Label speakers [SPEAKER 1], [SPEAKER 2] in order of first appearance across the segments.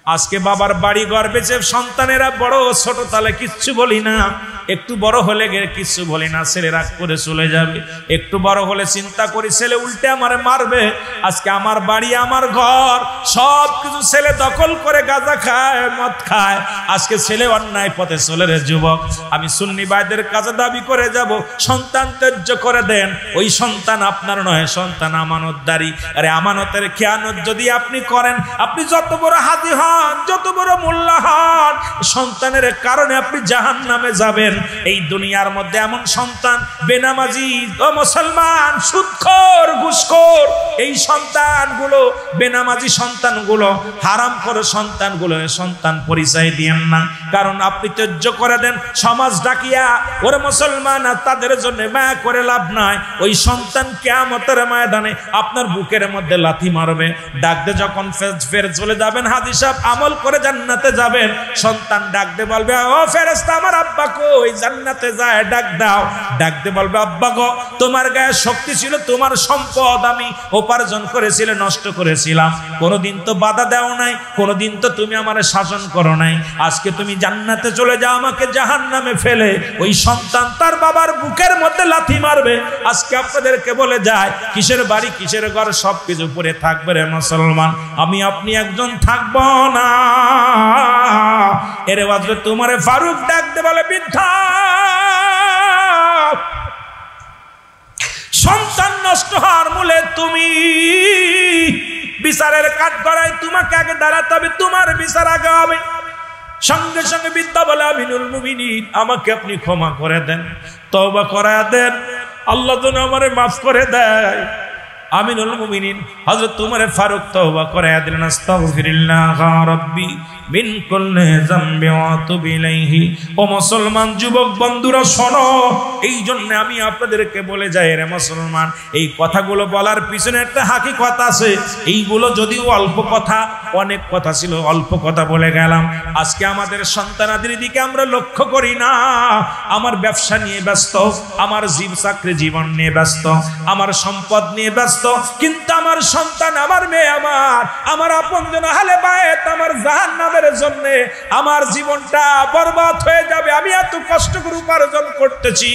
[SPEAKER 1] আজকে বাবার বাড়ি ঘর বেচে সন্তানেরা বড় ছোট তাহলে কিচ্ছু বলি না, একটু বড় হলে গিয়ে কিচ্ছু বলি না, ছেলে রাগ করে চলে যাবে। একটু বড় হলে চিন্তা করি ছেলে উল্টে আমারে মারবে। আজকে আমার বাড়ি আমার ঘর সব কিছু ছেলে দখল করে গাঁজা খায় মদ খায়। আজকে ছেলে অন্যায় পথে চলে রে যুবক। আমি সুন্নি ভাইদের কাছে দাবি করে যাব, সন্তান ত্যায্য করে দেন। ওই সন্তান আপনার নয়, সন্তান আমানতদারি। আরে আমানতের খেয়ানত যদি আপনি করেন, আপনি যত বড় হাজি হন, যত বড় মোল্লা হন, সন্তানের কারণে আপনি জাহান্নামে যাবেন। এই দুনিয়ার মধ্যে এমন সন্তান বেনামাজি ও মুসলমান সুদখোর ঘুষখোর এই সন্তানগুলো, বেনামাজি সন্তানগুলো, হারামখোর সন্তানগুলো, সন্তান পরিচয় দিয়েন না। কারণ আপনি ত্যায্য করে দেন, সমাজ ডাকিয়া ওরে মুসলমান আর তাদের জন্য মায়া করে লাভ নাই। ওই সন্তান কিয়ামতের ময়দানে আপনার বুকের মধ্যে লাথি মারবে। ডাকতে যখন ফের চলে যাবেন হাজী সাহেব আমল করে জান্নাতে যাবেন, সন্তান ডাকতে বলবে ও ফেরেশতা আমার আব্বা কই, জান্নাতে যায় ডাক দাও। ডাকতে বলবে আব্বা গো তোমার গায়ে শক্তি ছিল, তোমার সম্পদ আমি উপার্জন করেছিলে নষ্ট করেছিলাম, কোনোদিন তো বাধা দাও নাই, কোনোদিন তো তুমি আমারে শাসন করো নাই, আজকে তুমি জান্নাতে চলে যাও আমাকে জাহান্নামে ফেলে। ওই সন্তান তার বাবার বুকের মধ্যে লাথি মারবে। আজকে আপনাদেরকে বলে যায় কিসের বাড়ি কিসের ঘর সবকিছু পরে থাকবে রে মুসলমান, আমি আপনি একজন থাকবো না। এর বাদে তোমারে ফারুক ডাকতে বলে বৃদ্ধা সন্তান নষ্ট হওয়ার মূলে তুমি, বিচারের কাঠগড়ায় তোমাকে আগে দাঁড়াতে হবে, তোমার বিচার আগে হবে। সঙ্গে সঙ্গে বৃদ্ধা বলে আমিনুল মুমিনিন আমাকে আপনি ক্ষমা করে দেন, তওবা করে দেন, আল্লাহ যেন আমারে মাফ করে দেয়। আমিনুল মুমিনিন হযরত উমর ফারুক তওবা করে দিলেন, আস্তাগফিরুল্লাহ রাব্বি মিন কুল্লি যামবি ওয়া আতুবু ইলাইহি। ও মুসলমান যুবক বন্ধুরা শোনো, এই জন্য আমি আপনাদেরকে বলে যাই রে মুসলমান, এই কথাগুলো বলার পিছনে একটা হাকিকত আছে। এইগুলো যদিও অল্প কথা, অনেক কথা ছিল, অল্প কথা বলে গেলাম। আজকে আমাদের সন্তানাদের দিকে আমরা লক্ষ্য করি না। আমার ব্যবসা নিয়ে ব্যস্ত, আমার চাকরি জীবন নিয়ে ব্যস্ত, আমার সম্পদ নিয়ে ব্যস্ত, কিন্তু আমার সন্তান, আমার মেয়ে, আমার আপনজন আহলে বায়ত আমার জাহান্নামের জন্য আমার জীবনটা বরবাদ হয়ে যাবে। আমি এত কষ্ট করে উপার্জন করতেছি,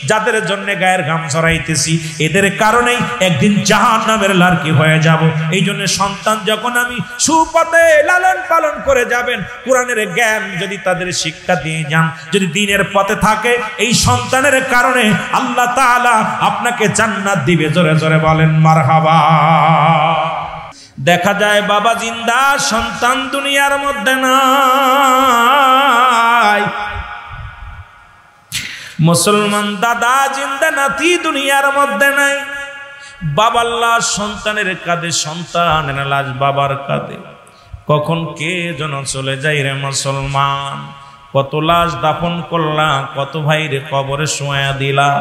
[SPEAKER 1] যাদের জন্য গায়ের ঘাম ঝরাইতেছি, এদের কারণেই একদিন জাহান্নামের লার্কি হয়ে যাব। এই জন্য সন্তান যখন আমি সুপথে লালন পালন করে যাবেন, কোরআনের জ্ঞান যদি তাদের শিক্ষা দিয়ে যান, যদি দ্বীনের পথে থাকে, এই সন্তানের কারণে আল্লাহ তাআলা আপনাকে জান্নাত দিবে। জোরে জোরে বলেন মারহাবা। দেখা যায় বাবা জিন্দা, সন্তান দুনিয়ার মধ্যে নাই। মুসলমান দাদা জিন্দা, নাতি দুনিয়ার মধ্যে নাই। বাবার লাশ সন্তানের কাঁধে, সন্তানের লাশ বাবার কাঁধে। কখন কে যেন চলে যায় রে মুসলমান। কত লাশ দাফন করলা, কত ভাইরে কবরে শোয়া দিলা।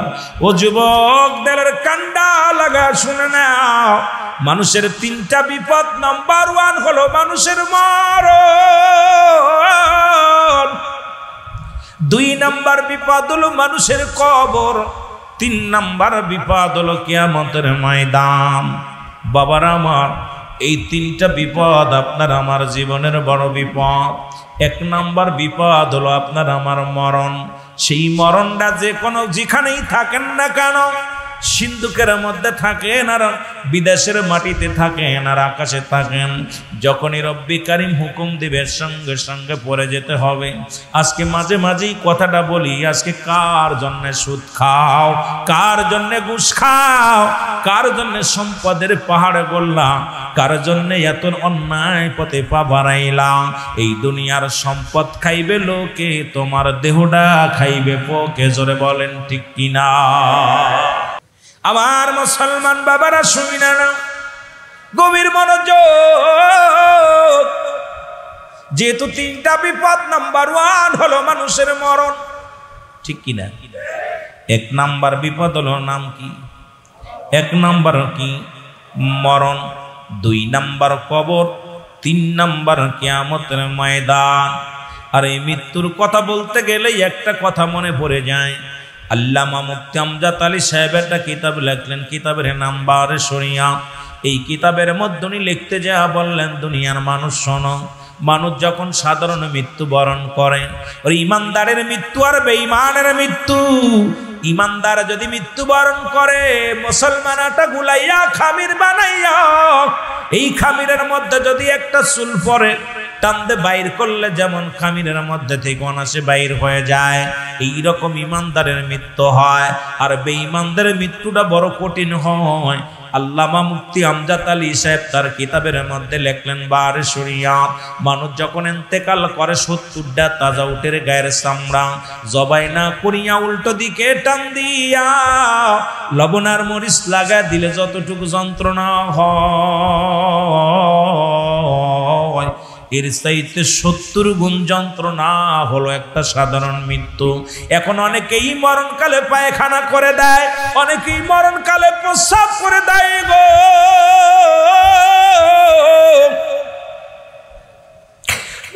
[SPEAKER 1] ও যুবক দেলের কান্ডা লাগা শুনে নাও, মানুষের তিনটা বিপদ, নাম্বার 1 হলো মানুষের মরণ, 2 নাম্বার বিপদ হলো মানুষের কবর, 3 নাম্বার বিপদ হলো কিয়ামতের ময়দান। বাবার আমার, এই 3টা বিপদ আপনার আমার জীবনের বড় বিপদ। 1 নাম্বার বিপদ হলো আপনার আমার মরণ। সেই মরণটা যে কোনো যেখানেই থাকেন না কেন, সিন্ধুকের মধ্যে থাকেন আর বিদেশের মাটিতে থাকেন আর আকাশে থাকেন, যখনই রব্বি কারিম হুকুম দিবে সঙ্গে সঙ্গে পড়ে যেতে হবে। আজকে মাঝে মাঝেই কথাটা বলি, আজকে কার জন্য সুদ খাও, কার জন্য ঘুষ খাও, কার জন্য সম্পদের পাহাড়ে গড়লাম, কার জন্য এত অন্যায় পথে পা বাড়াইলাম। এই দুনিয়ার সম্পদ খাইবে লোকে, তোমার দেহটা খাইবে পোকে। জোরে বলেন ঠিক কিনা? আমার মুসলমান বাবারা শুনিনা না, গভীর মনোযোগ। যেহেতু 3টা বিপদ, নাম্বার 1 হলো মানুষের মরণ, ঠিক কিনা? 1 নাম্বার বিপদ হলো নাম কি? 1 নাম্বার কি? মরণ। 2 নাম্বার কবর, 3 নাম্বার কিয়ামতের ময়দান। আর এই মৃত্যুর কথা বলতে গেলে একটা কথা মনে পড়ে যায়। আল্লামা মুফতি আমজাদ আলী সাহেব একটা কিতাব লিখলেন, কিতাবের নাম বারে শরিয়া। এই কিতাবের মধ্যে উনি লিখতে যা বললেন, দুনিয়ার মানুষ শোনো, মানুষ যখন সাধারণ মৃত্যুবরণ করে, ওই ইমানদারের মৃত্যু আর বেঈমানের মৃত্যু, ইমানদার যদি মৃত্যুবরণ করে মুসলমানটা গুলাইয়া খামির বানাইয়া, এই খামিরের মধ্যে যদি একটা চুল পড়ে টানতে বাইর করলে যেমন খামিরের মধ্যে থেকে অনাসে বাইর হয়ে যায়, এইরকম ইমানদারের মৃত্যু হয়। আর বেঈমানদের মৃত্যুটা বড় কঠিন হয়। আল্লামা মুফতি আমজাদ আলী সাহেব তার কিতাবের মধ্যে লেখলেন বারে শরিয়াত, মানুষ যখন ইন্তেকাল করে 70টা তাজা উটের গায়ের চামড়া জবাই না করিয়া উল্টো দিকে টান দিয়া লবণ আর মরিচ লাগা দিলে যতটুকু যন্ত্রণা হয়, এর চাইতে 70 গুণ যন্ত্রণা হলো একটা সাধারণ মৃত্যু। এখন অনেকেই মরণকালে পায়খানা করে দেয়, অনেকেই মরণকালে প্রস্রাব করে দেয় গো।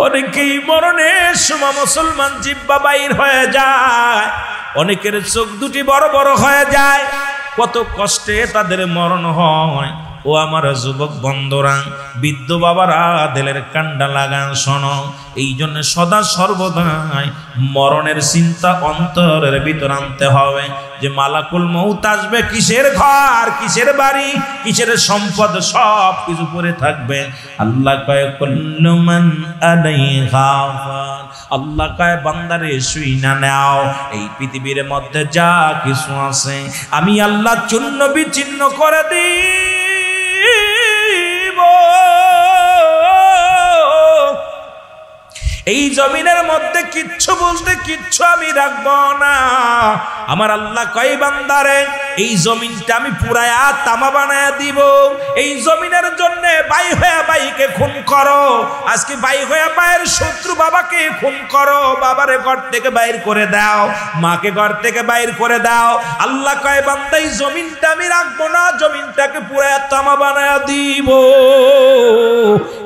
[SPEAKER 1] অনেকেই মরণের সময় মুসলমান জিহ্বা বাইর হয়ে যায়, অনেকের চোখ দুটি বড় বড় হয়ে যায়, কত কষ্টে তাদের মরণ হয়। ও আমার যুবক বন্ধুরা, বৃদ্ধ বাবারা, দিলের কান্ডা লাগান শোনো। এই জন্য সদা সর্বদাই মরণের চিন্তা অন্তরের ভিতর আনতে হবে যে মালাকুল মউত আসবে, কিসের ঘর, কিসের বাড়ি, কিসের সম্পদ, সব কিছু পড়ে থাকবে। আল্লাহ কয় কুল্লু মান আলাইহা ফান, আল্লাহ কয় বান্দারে শুই না নাও, এই পৃথিবীর মধ্যে যা কিছু আছে আমি আল্লাহ চূর্ণ বিচ্ছিন্ন করে দিই। এই জমিনের মধ্যে কিচ্ছু বলতে কিচ্ছু আমি রাখবো না। আমার আল্লাহ কয় বান্দারে এই জমিনটা আমি পুরায়া তামা বানায়া দিব। এই জমিনের জন্য ভাই হয়ে ভাইকে খুন করো, আজকে ভাই হয়ে ভাইয়ের শত্রু বাবাকে খুন করো, বাবারে ঘর থেকে বাইর করে দাও, মাকে ঘর থেকে বাইর করে দাও। আল্লাহ কয় বান্দা এই জমিনটা আমি রাখবো না, জমিনটাকে পুরায়া তামা বানায়া দিব।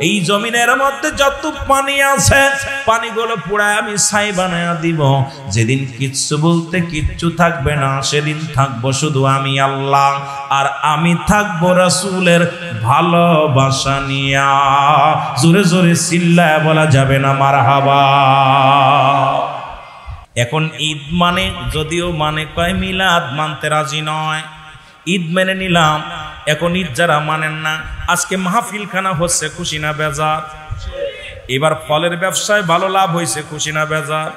[SPEAKER 1] এই জমিনের মধ্যে যত পানি আছে পানিগুলো পুরায় আমি ছাই বানায়া দিব। যেদিন কিচ্ছু বলতে কিচ্ছু থাকবে না, সেদিন থাকবো শুধু আমি আল্লাহ, আর আমি থাকবো রাসূলের ভালোবাসা নিয়া। জোরে জোরে চিল্লায় বলা যাবে না মারহাবা। এখন ঈদ মানে, যদিও মানে কয় মিলাদ মানতে রাজি নয়, ঈদ মেনে নিলাম। এখন ঈদ যারা মানেন না, আজকে মাহফিলখানা হচ্ছে, খুশি না বেজার? এবার ফলের ব্যবসায় ভালো লাভ হয়েছে, খুশি না বেজার?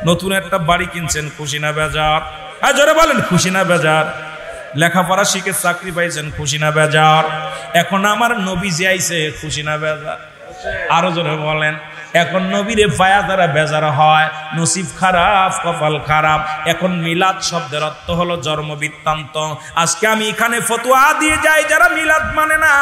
[SPEAKER 1] নতুন একটা বাড়ি কিনছেন, খুশি না বেজার? হ্যাঁ জোরে বলেন, খুশি না বেজার? লেখাপড়া শিখে চাকরি পাইছেন, খুশি না বেজার? এখন আমার নবী যে আইছে, খুশি না বেজার? আরো জোরে বলেন। এখন নবীরে পায়া যারা বেজার হয়, নসিব খারাপ, কপাল খারাপ। এখন মিলাদ শব্দের অর্থ হলো জন্ম বৃত্তান্ত। আজকে আমি এখানে ফতোয়া দিয়ে যাই, যারা মিলাদ মানে না,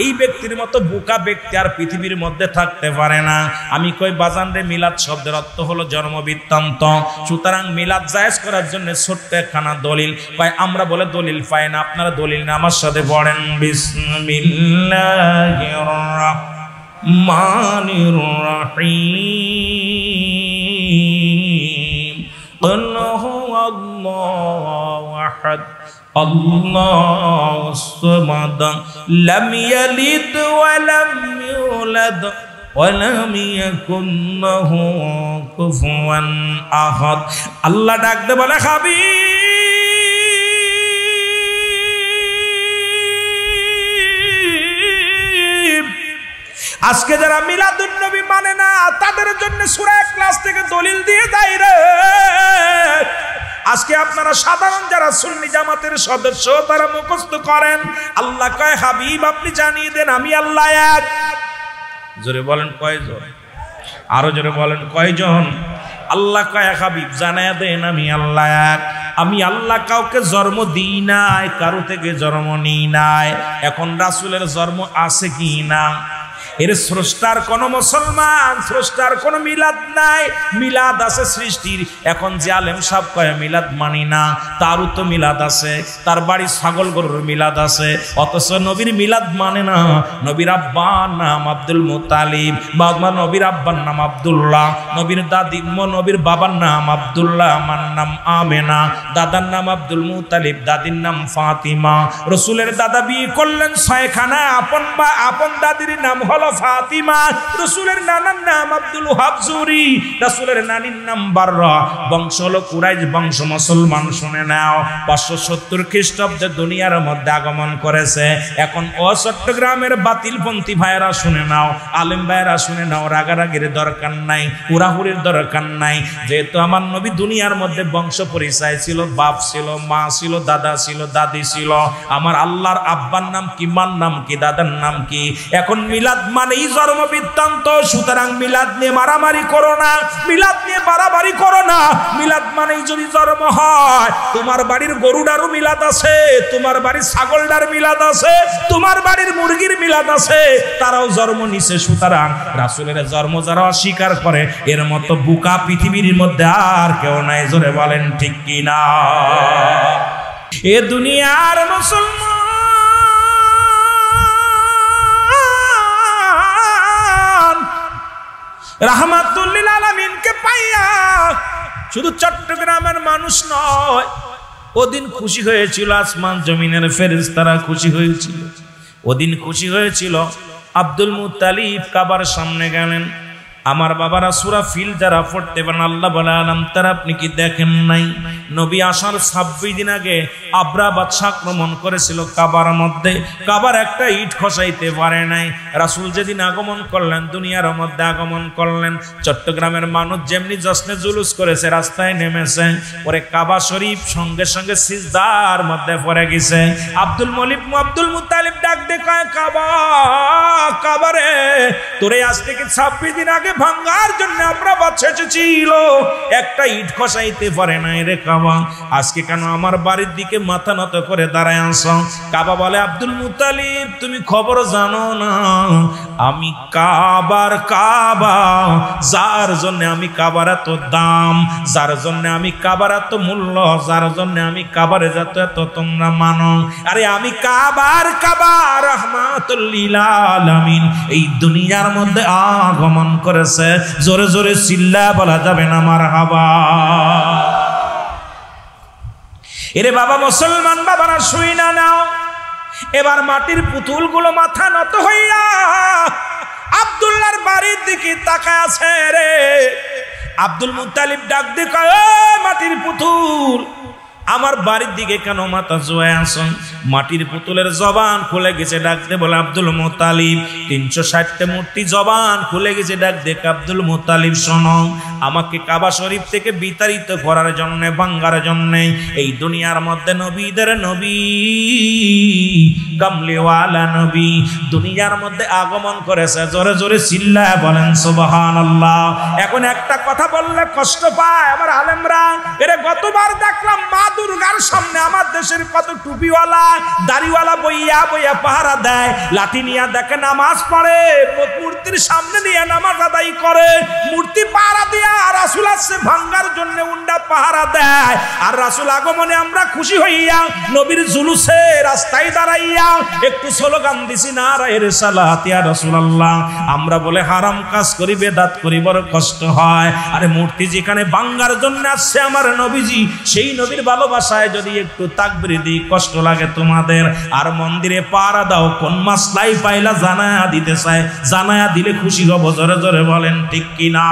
[SPEAKER 1] এই ব্যক্তির মতো বোকা ব্যক্তি আর পৃথিবীর মধ্যে থাকতে পারে না। আমি কই বাজান রে, মিলাদ শব্দের অর্থ হলো জন্ম বৃত্তান্ত। সুতরাং মিলাদ জায়েজ করার জন্য ছোট্ট একখানা দলিল পাই, আমরা বলে দলিল পাই না, আপনারা দলিল না আমার সাথে পড়েন। বিসমিল্লাহির রাহমানির রাহিম। কুল হুয়াল্লাহু আহাদ আল্লাহুস সামাদ লাম ইয়ালিদ ওয়া লাম ইউলাদ ওয়া লাম ইয়াকুল লাহু কুফুয়ান আহাদ। আল্লাহ ডাকতে বলে, হাবিব আজকে যারা মিলাদুন নবী মানে না, তাদের জন্য সূরা ইখলাস থেকে দলিল দিয়ে দেয় রে। আজকে আপনারা সাধারণ যারা সুন্নি জামাতের সদস্য, তারা মুখস্থ করেন, আল্লাহ কয় হাবিব আপনি জানিয়ে দেন আমি আল্লাহ এক। জোরে বলেন কয়জন? আরো জোরে বলেন কয়জন? আল্লাহ কয় হাবিব জানিয়ে দেন আমি আল্লাহ এক। আমি আল্লাহ কাউকে জন্ম দিই নাই, কারো থেকে জন্ম নিই নাই। এখন রাসূলের জন্ম আছে কি না? এর স্রষ্টার কোন মুসলমান, স্রষ্টার কোন মিলাদ নাই, মিলাদ আছে সৃষ্টির। এখন যে আলেম সাহেব কয় মিলাদ মানি না, তারও তো মিলাদ আছে, তার বাড়ি ছাগল গরুর মিলাদ আছে, অথচ নবীর মিলাদ মানে না। নবীর আব্বার নাম আব্দুল মুতালিব, বাবা নবীর আব্বার নাম আব্দুল্লাহ, নবীর দাদি নবীর বাবার নাম আব্দুল্লাহ, আমার নাম আমেনা, দাদার নাম আব্দুল মুতালিব, দাদির নাম ফাতিমা। রসুলের দাদা বিয়ে করলেন 6খানা, আপন দাদির নাম হল হলো ফাতিমা, রাসূলের নানার নাম আব্দুল ওয়াহাব জুরি, রাসূলের নানির নাম বাররা, বংশ হলো কুরাইশ বংশ। মুসলমান শুনে নাও, 570 খ্রিস্টাব্দে দুনিয়ার মধ্যে আগমন করেছে। এখন ও চট্টগ্রামের বাতিলপন্থী ভাইয়েরা শুনে নাও, আলেম ভাইয়েরা শুনে নাও, রাগারাগির দরকার নাই, হুড়াহুড়ির দরকার নাই। যেহেতু আমার নবী দুনিয়ার মধ্যে বংশ পরিচয় ছিল, বাপ ছিল, মা ছিল, দাদা ছিল, দাদি ছিল। আমার আল্লাহর আব্বার নাম কি, মার নাম কি, দাদার নাম কি? এখন মিলাদ মানেই জন্ম বৃত্তান্ত। সুতরাং মিলাদ নিয়ে মারামারি করো না, মিলাদ নিয়ে বাড়াবাড়ি করো না। মিলাদ মানেই যদি জন্ম হয়, তোমার বাড়ির গরুডারও মিলাদ আছে, তোমার বাড়ির ছাগলডার মিলাদ আছে, তোমার বাড়ির মুরগির মিলাদ আছে, তারাও জন্ম নিছে। সুতরাং রাসূলের জন্ম যারা অস্বীকার করে, এর মতো বুকা পৃথিবীর মধ্যে আর কেউ নাই। জোরে বলেন ঠিক কি না? এ দুনিয়ার মুসলমান রাহমাতুল লিল আলামিনকে পাইয়া শুধু চট্টগ্রামের মানুষ নয়, ওদিন খুশি হয়েছিল আসমান জমিনের ফেরেশতারা, খুশি হয়েছিল ওদিন, খুশি হয়েছিল। আব্দুল মুত্তালিব কাবার সামনে গেলেন। আমার বাবারা সূরা ফিল যারা পড়তে পারেন, আল্লাহ বলে আলাম তারা, আপনি কি দেখেন নাই নবী আসার 26 দিন আগে আবরা বাদশা আক্রমণ করেছিল কাবার মধ্যে, কাবার একটা ইট খসাইতে পারে নাই। রাসূল যেদিন আগমন করলেন, দুনিয়ার মধ্যে আগমন করলেন, চট্টগ্রামের মানুষ যেমনি জশ্নে জুলুস করেছে, রাস্তায় নেমেছে, পরে কাবা শরীফ সঙ্গে সঙ্গে সিজদার মধ্যে পড়ে গেছে। আব্দুল মুত্তালিব ডাক দে কয়, কাবা কাবারে, তোরে আজ থেকে 26 দিন আগে ভাঙার জন্য আমরা বাচ্চা ছিল, একটা ইট খসাইতে পারে নাই রে কাবা, আজকে কেন আমার বাড়ির দিকে মাথা নত করে দাঁড়ায় আসো? কাবা বলে, আব্দুল মুত্তালিব তুমি খবর জানো না, আমি কাবার কাবা, যার জন্য আমি কাবার এত দাম, যার জন্য আমি কাবার এত মূল্য, যার জন্য আমি কাবারে যত এত তোমরা মানো, আরে আমি কাবার কাবা রাহমাতুল লিল আলামিন এই দুনিয়ার মধ্যে আগমন করে। জোরে জোরে চিল্লা বলা যাবে না মারহাবা। এরে বাবা মুসলমান বাবারা শুই না নাও, এবার মাটির পুতুলগুলো মাথা নত হইয়া আব্দুল্লাহর বাড়ির দিকে তাকায় আছে রে। আব্দুল মুত্তালিব ডাক দিয়ে কয়, মাটির পুতুল আমার বাড়ির দিকে কেন মাথা জোয়ায় আসন? মাটির পুতুলের জবান খুলে গেছে, ডাক দে বলে, আব্দুল মুত্তালিব 360টা মূর্তি জবান খুলে গেছে, ডাক দে আব্দুল মুত্তালিব শোনো, আমাকে কাবা শরীফ থেকে বিতাড়িত করার জন্য, ভাঙ্গার জন্য এই দুনিয়ার মধ্যে নবীদের নবী, কামলিওয়ালা নবী দুনিয়ার মধ্যে আগমন করেছে। জোরে জোরে চিল্লায় বলেন সুবহানাল্লাহ। এখন একটা কথা বললে কষ্ট পায় আমার আলেমরা। এরে গতবার দেখলাম মা দুর্গার সামনে আমার দেশের কত টুপিওয়ালা দাড়িওয়ালা বইয়া বইয়া পাহারা দেয়, লাঠি নিয়ে দেখে নামাজ পড়ে, মূর্তির সামনে দিয়ে নামাজ আদায় করে, মূর্তি পাহারা দিয়া রাসূল আসছে ভাঙ্গার জন্য উন্ডা পাহারা দেয়। আর রাসূল আগমনে আমরা খুশি হইয়া নবীর জুলুসে রাস্তায় দাঁড়াইয়া একটু স্লোগান দিছি, নারায়ে রিসালাত ইয়া রাসূলুল্লাহ। আমরা বলে হারাম কাজ করি, বেদাত করি, বড় কষ্ট হয়। আরে মূর্তি যেখানে ভাঙ্গার জন্য আসছে আমার নবীজি, সেই নবীর ভালোবাসায় যদি একটু তাকবীর দিই কষ্ট লাগে তোমাদের। আর মন্দিরে পাহারা দাও কোন মাসলাই পাইলা জানায়া দিতে চায়, জানায়া দিলে খুশি হব। জোরে জোরে বলেন ঠিক কিনা?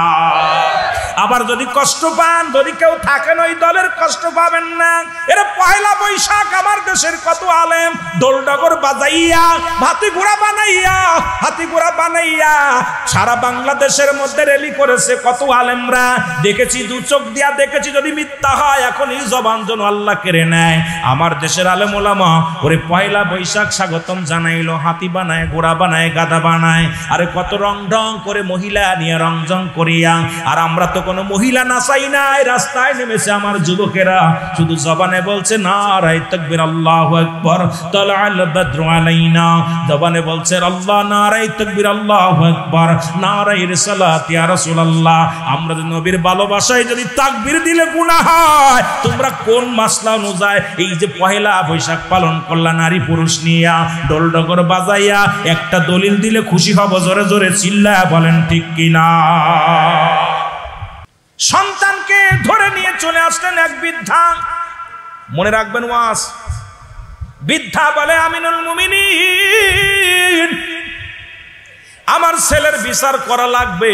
[SPEAKER 1] আবার যদি কষ্ট পান, যদি কেউ থাকেন ওই দলের, কষ্ট পাবেন না। এরা পয়লা বৈশাখ আমার দেশের কত আলেম দোল ডগর বাজাইয়া হাতি ঘোড়া বানাইয়া সারা বাংলাদেশের মধ্যে র্যালি করেছে কত আলেমরা, দেখেছি, দু চোখ দিয়া দেখেছি। যদি মিথ্যা হয় এখন এই জবান যেন আল্লাহ কেড়ে নেয়। আমার দেশের আলেম ওলামা ওরে পয়লা বৈশাখ স্বাগতম জানাইলো, হাতি বানায়, ঘোড়া বানায়, গাধা বানায়, আরে কত রং ঢং করে মহিলা নিয়ে রংজং করিয়া। আর আমরা তো কোনো মহিলা নাচাই নাই, রাস্তায় নেমেছে আমার যুবকেরা, শুধু জবানে বলছে নারায়ে তাকবীর আল্লাহু আকবার, তালাআল বদরু আলাইনা, জবানে বলছে আল্লাহ, নারায়ে তাকবীর আল্লাহু আকবার, নারায়ে রিসালাত ইয়া রাসূলুল্লাহ। আমরা যদি নবীর ভালোবাসায় যদি তাকবীর দিলে গুনাহ হয়, তোমরা কোন মাসলা অনুযায়ী এই যে পহেলা বৈশাখ পালন করলা নারী পুরুষ নিয়া ঢোল ডগর বাজাইয়া, একটা দলিল দিলে খুশি হব। জোরে জোরে চিল্লায়া বলেন ঠিক কিনা? সন্তানকে ধরে নিয়ে চলে আসলেন এক বৃদ্ধা, মনে রাখবেন ওয়াজ, বৃদ্ধা বলে আমিনুল মুমিনিন আমার ছেলের বিচার করা লাগবে,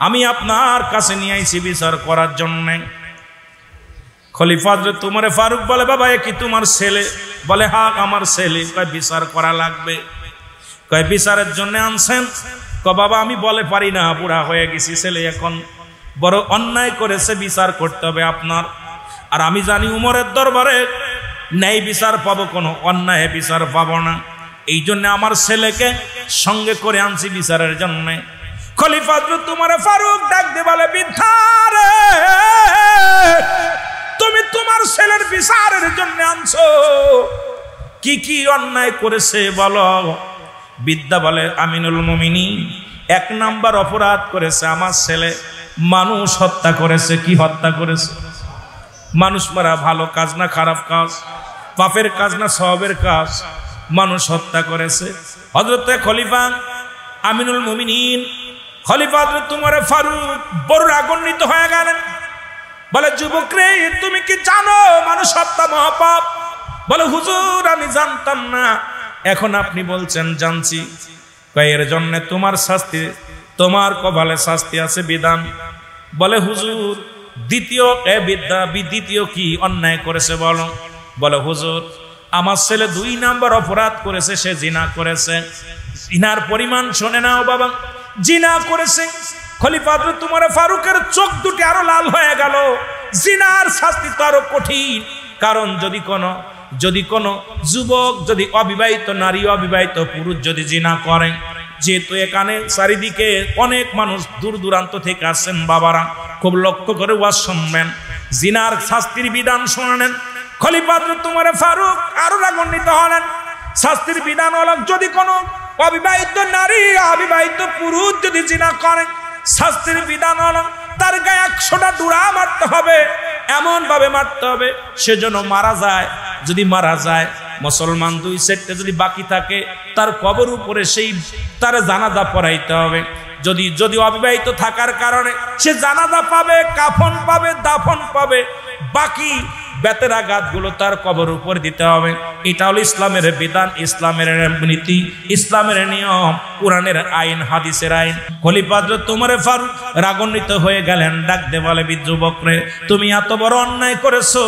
[SPEAKER 1] আমি আপনার কাছে নিয়ে আইছি বিচার করার জন্য। খলিফা হযরত উমর ফারুক বলে, বাবা এ কি তোমার ছেলে? বলে হ্যাঁ আমার ছেলে। কয় বিচার করা লাগবে। কয় বিচারের জন্য আনছেন? কয় বাবা আমি বলে পারি না, বুড়া হয়ে গেছি, ছেলে এখন বড় অন্যায় করেছে, বিচার করতে হবে আপনার। আর আমি জানি উমরের দরবারে ন্যায় বিচার পাবো, কোনো অন্যায় বিচার পাবো না। এই জন্য আমার ছেলেকে সঙ্গে করে আনছি বিচারের জন্য। খলিফা হযরত উমর ফারুক ডাক দিয়ে বলে, বৃদ্ধা রে, তুমি তোমার ছেলের বিচারের জন্য আনছো, কি কি অন্যায় করেছে বলো। বিদ্যা বলে, আমিনুল মুমিনিন, 1 নাম্বার অপরাধ করেছে আমার ছেলে, মানুষ হত্যা করেছে। কি হত্যা করেছে? মানুষ মারা ভালো কাজ না খারাপ কাজ? পাপের কাজ না সওয়াবের কাজ? মানুষ হত্যা করেছে। হযরতে খলিফা আমিনুল মুমিনিন খলিফা হযরত উমর ফারুক বড় রাগান্বিত হয়ে গেলেন। বলে, যুবক রে, তুমি কি জানো মানুষ হত্যা মহাপাপ? বলে, হুজুর আমি জানতাম না, এখন আপনি বলছেন জানছি। এর জন্য তোমার শাস্তি, তোমার কপালে শাস্তি আছে বিধান। বলে, হুজুর দ্বিতীয় কি অন্যায় করেছে বলো। বলে, হুজুর আমার ছেলে 2 নাম্বার অপরাধ করেছে, সে জিনা করেছে। জিনার পরিমাণ শুনে নাও বাবা, জিনা করেছে। খলিফা হযরত উমর ফারুকের চোখ দুটি আরো লাল হয়ে গেল। জিনার শাস্তি তো আরো কঠিন, কারণ যদি কোনো যুবক, যদি অবিবাহিত নারী, অবিবাহিত পুরুষ যদি জিনা করে, যেহেতু এখানে চারিদিকে অনেক মানুষ দূর দূরান্ত থেকে আসছেন, বাবারা খুব লক্ষ্য করে ওয়াজ শুনবেন, জিনার শাস্তির বিধান শুনেন। খলিফা হযরত উমর ফারুক আরো রাগান্বিত হলেন। শাস্তির বিধান হলো, যদি কোনো অবিবাহিত নারী, অবিবাহিত পুরুষ যদি জিনা করে, শাস্তির বিধান হলো তার গায়ে 100টা ডুরা মারতে হবে, এমন ভাবে মারতে হবে সে যেন মারা যায়। যদি মারা যায়, মুসলমান 2 সেটে যদি বাকি থাকে, তার কবর উপরে সেই তার জানাজা পড়াইতে হবে। যদি অবিবাহিত থাকার কারণে সে জানাজা পাবে, কাফন পাবে, দাফন পাবে, বাকি বেতের আঘাতগুলো তার কবর উপর দিতে হবে। এটা হলো ইসলামের বিধান, ইসলামের নীতি, ইসলামের নিয়ম, কোরআনের আইন, হাদিসের আইন। খলিফা হযরত উমর ফারুক রাগান্বিত হয়ে গেলেন। ডাক দে বলে, যুবক রে, তুমি এত বড় অন্যায় করেছো,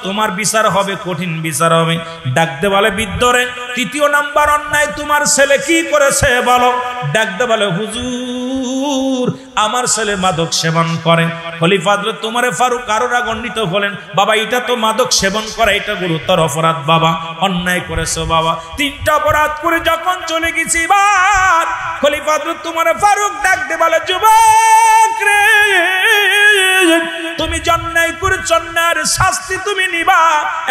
[SPEAKER 1] তোমার বিচার হবে, কঠিন বিচার হবে। ডাক দে বলে, বৃদ্ধ রে, 3 নাম্বার অন্যায় তোমার ছেলে কি করেছে বলো। ডাক দে বলে, হুজুর আমার ছেলে মাদক সেবন করে। খলিফা হযরত উমর ফারুক আরো রাগান্বিত হলেন, বাবা এটা তো মাদক সেবন করা, এটা গুরুতর অপরাধ বাবা, অন্যায় করেছো বাবা। 3টা অপরাধ করে যখন চলে গেছি, এবার খলিফা হযরত উমর ফারুক ডাক দিয়ে বলে, যুবক রে, তুমি অন্যায় করেছ, অন্যায়ের শাস্তি তুমি নিবা।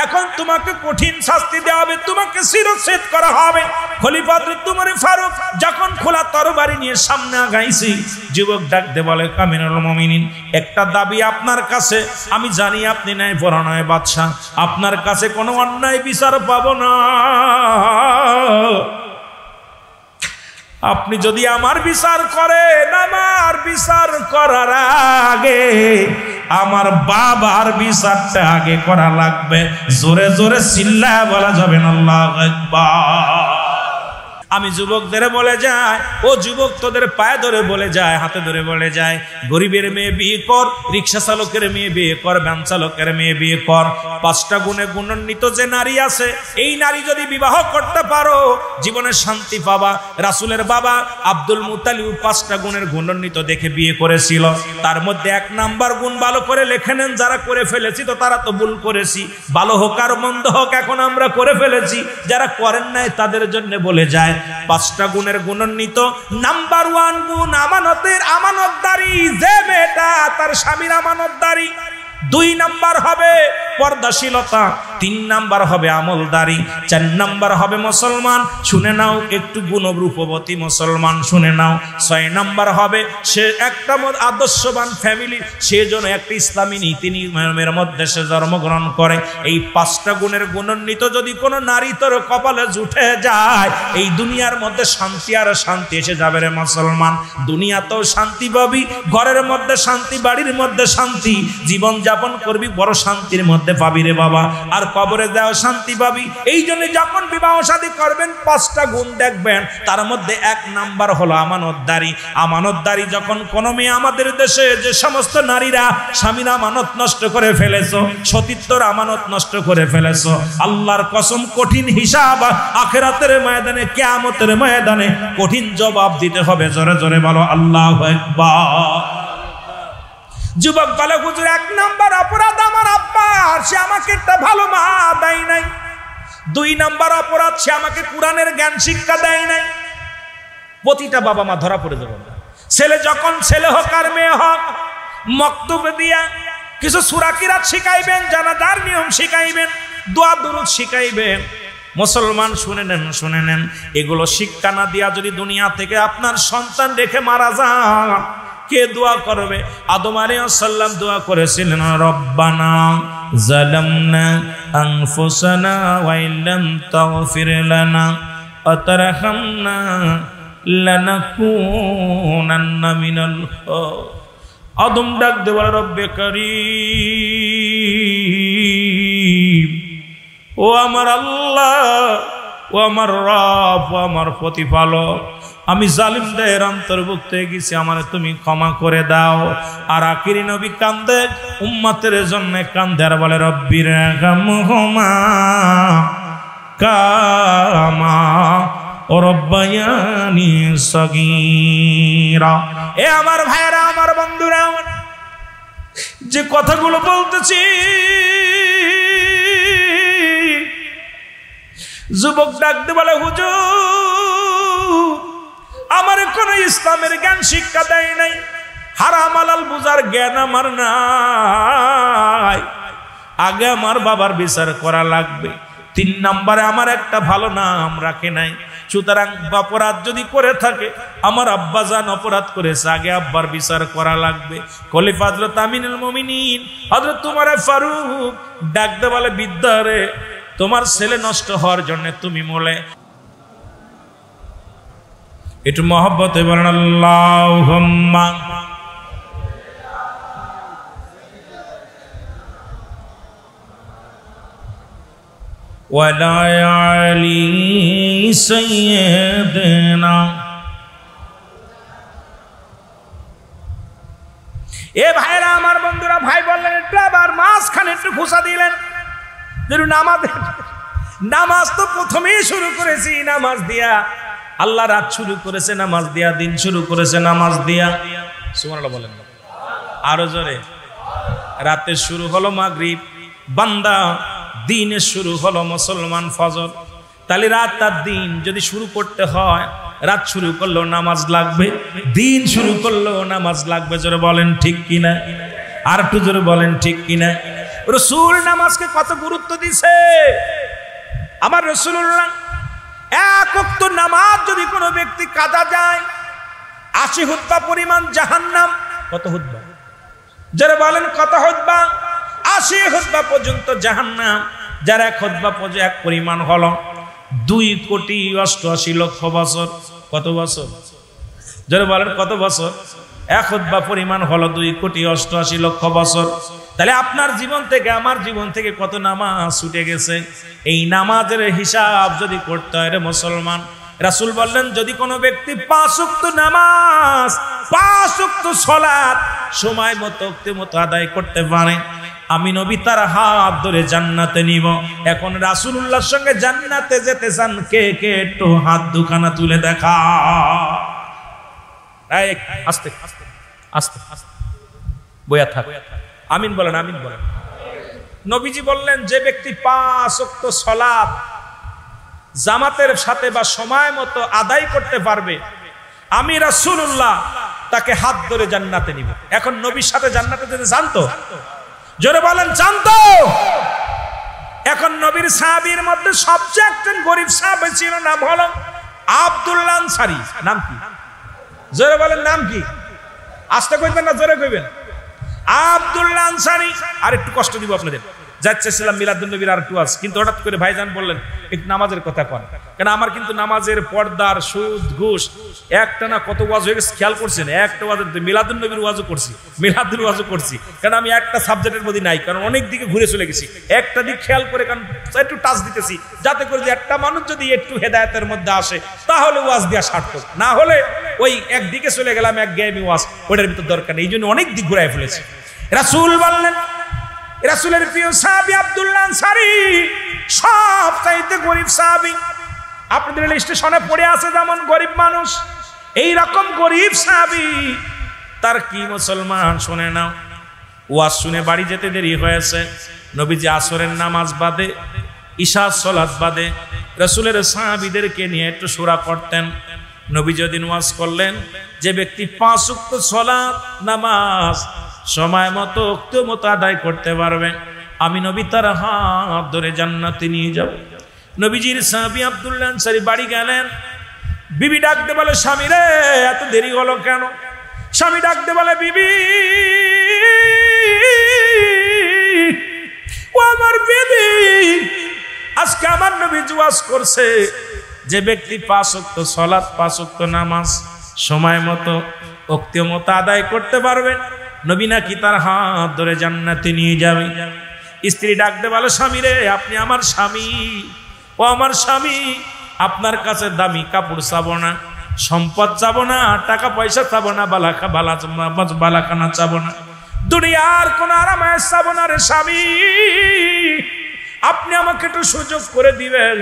[SPEAKER 1] এখন তোমাকে কঠিন শাস্তি দেওয়া হবে, তোমাকে শিরচ্ছেদ করা হবে। খলিফা হযরত উমর ফারুক যখন খোলা তরবারি নিয়ে সামনে আগাইছি, যুবক ডাক দিয়ে বলে, আমিনুল মুমিনিন, একটা দাবি আপনার কাছে, আমি জানি আপনি ন্যায় পরায়ণ বাদশা, আপনার কাছে কোনো অন্যায় বিচার পাবো না। আপনি যদি আমার বিচার করেন, আমার বিচার করার আগে আমার বাবার বিচারটা আগে করা লাগবে। জোরে জোরে চিল্লায় বলা যাবে না আল্লাহু আকবার। আমি যুবকদের বলে যাই, ও যুবক তোদের পায়ে ধরে বলে যায়, হাতে ধরে বলে যায়, গরিবের মেয়ে বিয়ে কর, রিক্সা চালকের মেয়ে বিয়ে কর, ভ্যান চালকের মেয়ে বিয়ে কর। 5টা গুণে গুণান্বিত যে নারী আছে, এই নারী যদি বিবাহ করতে পারো জীবনে শান্তি পাবা। রাসূলের বাবা আব্দুল মুতালিব 5টা গুণের গুণান্বিত দেখে বিয়ে করেছিল। তার মধ্যে 1 নাম্বার গুণ ভালো করে লেখে নেন, যারা করে ফেলেছি তো তারা তো ভুল করেছি, ভালো হোক আর মন্দ হোক এখন আমরা করে ফেলেছি, যারা করেন নাই তাদের জন্য বলে যায়। 5টা গুণের গুণান্বিত নাম্বার 1 গুণ আমানতদারি, যে মেয়েটা তার স্বামীর আমানতদারি। 2 নাম্বার হবে পর্দাশীলতা, 3 নাম্বার হবে আমলদারি, 4 নাম্বার হবে মুসলমান, শুনে নাও একটু গুণরূপবতী মুসলমান, শুনে নাও। 6 নাম্বার হবে সে একটা আদর্শবান ফ্যামিলি, সেজন্য একটা ইসলামী নীতি নিয়মের মধ্যে সে জন্মগ্রহণ করে। এই 5টা গুণের গুণান্বিত যদি কোনো নারী তোর কপালে জুটে যায়, এই দুনিয়ার মধ্যে শান্তি আর শান্তি এসে যাবে রে মুসলমান। দুনিয়াতেও শান্তি পাবি, ঘরের মধ্যে শান্তি, বাড়ির মধ্যে শান্তি, জীবন যাপন করবি বড় শান্তির মধ্যে পাবি রে বাবা। আর কবরে যাও শান্তি পাবি। এই জন্য যখন বিবাহ শাদী করবেন 5টা গুণ দেখবেন, তার মধ্যে 1 নাম্বার হলো আমানতদারি। আমানতদারি যখন কোনো মেয়ে আমাদের দেশে যে সমস্ত নারীরা স্বামীর আমানত নষ্ট করে ফেলেছো, সতীত্বর আমানত নষ্ট করে ফেলেছো, আল্লাহর কসম কঠিন হিসাব আখিরাতের ময়দানে, কিয়ামতের ময়দানে কঠিন জবাব দিতে হবে। জোরে জোরে বলো আল্লাহু আকবার। যুবক বলে হুজুর 1 নাম্বার অপরাধ আমার আব্বা, সে আমাকে একটা ভালো মা দেয় নাই। 2 নাম্বার অপরাধ, সে আমাকে কোরআনের জ্ঞান শিক্ষা দেয় নাই। প্রতিটা বাবা মা ধরা পড়ে যাবে। ছেলে যখন ছেলে হোক আর মেয়ে হোক, মক্তবে দিয়া কিছু সূরা কিরাত শিখাইবেন, জানাজার নিয়ম শিখাইবেন, দোয়া দুরূদ শিখাইবেন। মুসলমান শুনে নেন, এগুলো শিক্ষা না দিয়া যদি দুনিয়া থেকে আপনার সন্তান রেখে মারা যান, কে দোয়া করবে? আদম আলাইহিস সালাম দোয়া করেছিলেন, রব্বানা যালামনা আনফুসানা ওয়া ইল্লাম তাগফির লানা ওয়া তারহামনা লানাকুনান্না মিনাল আদম ডাক দে বলে, রব্বে কারীম, ও আমার আল্লাহ, ও আমার রব, ও আমার প্রতিপালক, আমি জালিমদের অন্তর্ভুক্ত হয়ে গেছি, আমার তুমি ক্ষমা করে দাও। আর আখিরি নবী কান্দে, উম্মতের জন্য কান্দে আর বলে, রব্বির রহমহুমা কামা রাব্বায়ানি সগীরা। এ আমার ভাইরা, আমার বন্ধুরা, যে কথাগুলো বলতেছি, যুবক ডাকতে বলে, হুজুর আমার কোন ইসলামের জ্ঞান শিক্ষা দেয় নাই, হারাম হালাল বুঝার জ্ঞান আমার নাই। আগে আমার বাবার বিচার করা লাগবে। 3 নম্বরে আমার একটা ভালো নাম রাখে নাই। সুতরাং অপরাধ যদি করে থাকে, আমার আব্বাজান অপরাধ করেছে, আগে আব্বার বিচার করা লাগবে। খলিফা হযরত আমিনুল মুমিনিন হযরত উমর ফারুক ডাকতে বলে, বিদ্যারে তোমার ছেলে নষ্ট হওয়ার জন্য তুমি বলে একটু মহব্বতে বলেন আল্লাহুম্মা। ওয়ালা আলি সাইয়্যিদিনা। এ ভাইরা, আমার বন্ধুরা, ভাই বললেন একটু, আবার মাঝখানে একটু ঘুষা দিলেন। নামাজ তো প্রথমেই শুরু করেছি নামাজ দিয়া, আল্লাহ রাত শুরু করেছে নামাজ দিয়া, দিন শুরু করেছে নামাজ দিয়া। সুবহানাল্লাহ বলেন আরো জোরে। রাতে শুরু হলো মাগরিব, বান্দা দিনের শুরু হলো মুসলমান ফজর। তাহলে রাত আর দিন যদি শুরু করতে হয়, রাত শুরু করলেও নামাজ লাগবে, দিন শুরু করলেও নামাজ লাগবে। জোরে বলেন ঠিক কিনা? আর একটু জোরে বলেন ঠিক কিনা? রাসূল নামাজকে কত গুরুত্ব দিছে। আমার রাসূলুল্লাহ 1 ওয়াক্ত নামাজ যদি কোনো ব্যক্তি কাজা যায়, 80 হুতবা পরিমাণ জাহান্নাম। কত হুতবা? যারা বলেন কত হুতবা? 80 হুতবা পর্যন্ত জাহান্নাম। যার 1 হুতবা পর্যন্ত 1 পরিমাণ হলো 2,88,00,000 বছর। কত বছর? যারা বলেন কত বছর? 1 হুতবা পরিমাণ হলো 2,88,00,000 বছর। তাহলে আপনার জীবন থেকে, আমার জীবন থেকে কত নামাজ ছুটে গেছে। এই নামাজের হিসাব যদি করতে হয় রে মুসলমান, রাসূল বললেন, যদি কোনো ব্যক্তি 5 ওয়াক্ত নামাজ, 5 ওয়াক্ত সালাত সময় মতো আদায় করতে পারে, আমি নবী তার হাত ধরে জান্নাতে নিব। এখন রাসূলুল্লাহর সঙ্গে জান্নাতে যেতে চান কে কে? একটু হাত দুখানা তুলে দেখা। আস্তে আস্তে আস্তে আস্তে বইয়া থাক। আমিন বলেন, আমিন বলেন। নবীজি বললেন, যে ব্যক্তি 5 ওয়াক্ত সালাত জামাতের সাথে বা সময় মতো আদায় করতে পারবে, আমি রাসূলুল্লাহ তাকে হাত ধরে জান্নাতে নিব। এখন নবীর সাথে জান্নাতে যেতে চান তো? জোরে বলেন, চান তো? এখন নবীর সাহাবীর মধ্যে সবচেয়ে একজন গরিব সাহাবী ছিল, নাম হলো আব্দুল্লাহ আনসারী। নাম কি? জোরে বলেন, নাম কি? আস্তে কইবেন না জোরে কইবেন? আব্দুল্লাহ আনসারী। আর একটু কষ্ট দিব আপনাদের, যাচ্ছিলাম মিলাদুন নবীর আর টু আছে, কিন্তু হঠাৎ করে ভাইজান বললেন একটু নামাজের কথা কন, কেন আমার কিন্তু নামাজের পর্দার সুদ ঘুষ একটা না কত ওয়াজ হয়ে গেছে খেয়াল করছেন, একটা ওয়াজ মিলাদুন নবীর ওয়াজও করছি, মিলাদুল ওয়াজও করছি, কারণ আমি একটা সাবজেক্টের মধ্যে নাই, কারণ অনেক দিকে ঘুরে চলে গেছি, একটা দিক খেয়াল করে কারণ একটু টাচ দিতেছি, যাতে করে যে একটা মানুষ যদি একটু হেদায়েতের মধ্যে আসে তাহলে ওয়াজ দেওয়া সার্থক, না হলে ওই একদিকে চলে গেলাম এক গেমি ওয়াজ, ওটার ভিতর দরকার নেই, এই জন্য অনেক দিক ঘুরাই ফেলেছে। রাসূল বললেন, রাসূলের প্রিয় সাহাবী আব্দুল্লাহ আনসারী সব চাইতে গরিব সাহাবী, আপনাদের স্টেশনে পড়ে আছে যেমন গরিব মানুষ, এই রকম গরিব সাহাবী, তার কি মুসলমান শুনে নাও, ওয়াজ শুনে বাড়ি যেতে দেরি হয়েছে, নবীজি আসরের নামাজ বাদে ইশার সালাত বাদে রাসূলের সাহাবীদেরকে নিয়ে একটু সূরা পড়তেন। নবী যেদিন ওয়াজ করলেন যে ব্যক্তি 5 ওয়াক্ত সালাত নামাজ সময় মতো ওয়াক্ত মতো আদায় করতে পারবে, আমি নবী তার হাত ধরে জান্নাতে নিয়ে যাব। নবীজির সাহাবী আব্দুল্লাহ আনসারী বাড়ি গেলেন, বিবি ডাকতে বলে স্বামী রে এত দেরি হলো কেন? স্বামী ডাকতে বলে বিবি ও আমার বিবি, আজকে আমার নবী ওয়াজ করছে যে ব্যক্তি 5 ওয়াক্ত সালাত 5 ওয়াক্ত নামাজ সময় মতো ওয়াক্ত মতো আদায় করতে পারবে, নবী নাকি তার হাত ধরে জান্নাতে নিয়ে যাবে। স্ত্রী ডাকতে বলে স্বামী রে আপনি আমার স্বামী, ও আমার স্বামী, আপনার কাছে দামি কাপড় চাবো না, সম্পদ চাবো না, টাকা পয়সা চাবো না, বালাখানা চাবো না, দুনিয়ার কোন আরামায়েশ চাবো না রে স্বামী, আপনি আমাকে একটু সুযোগ করে দিবেন,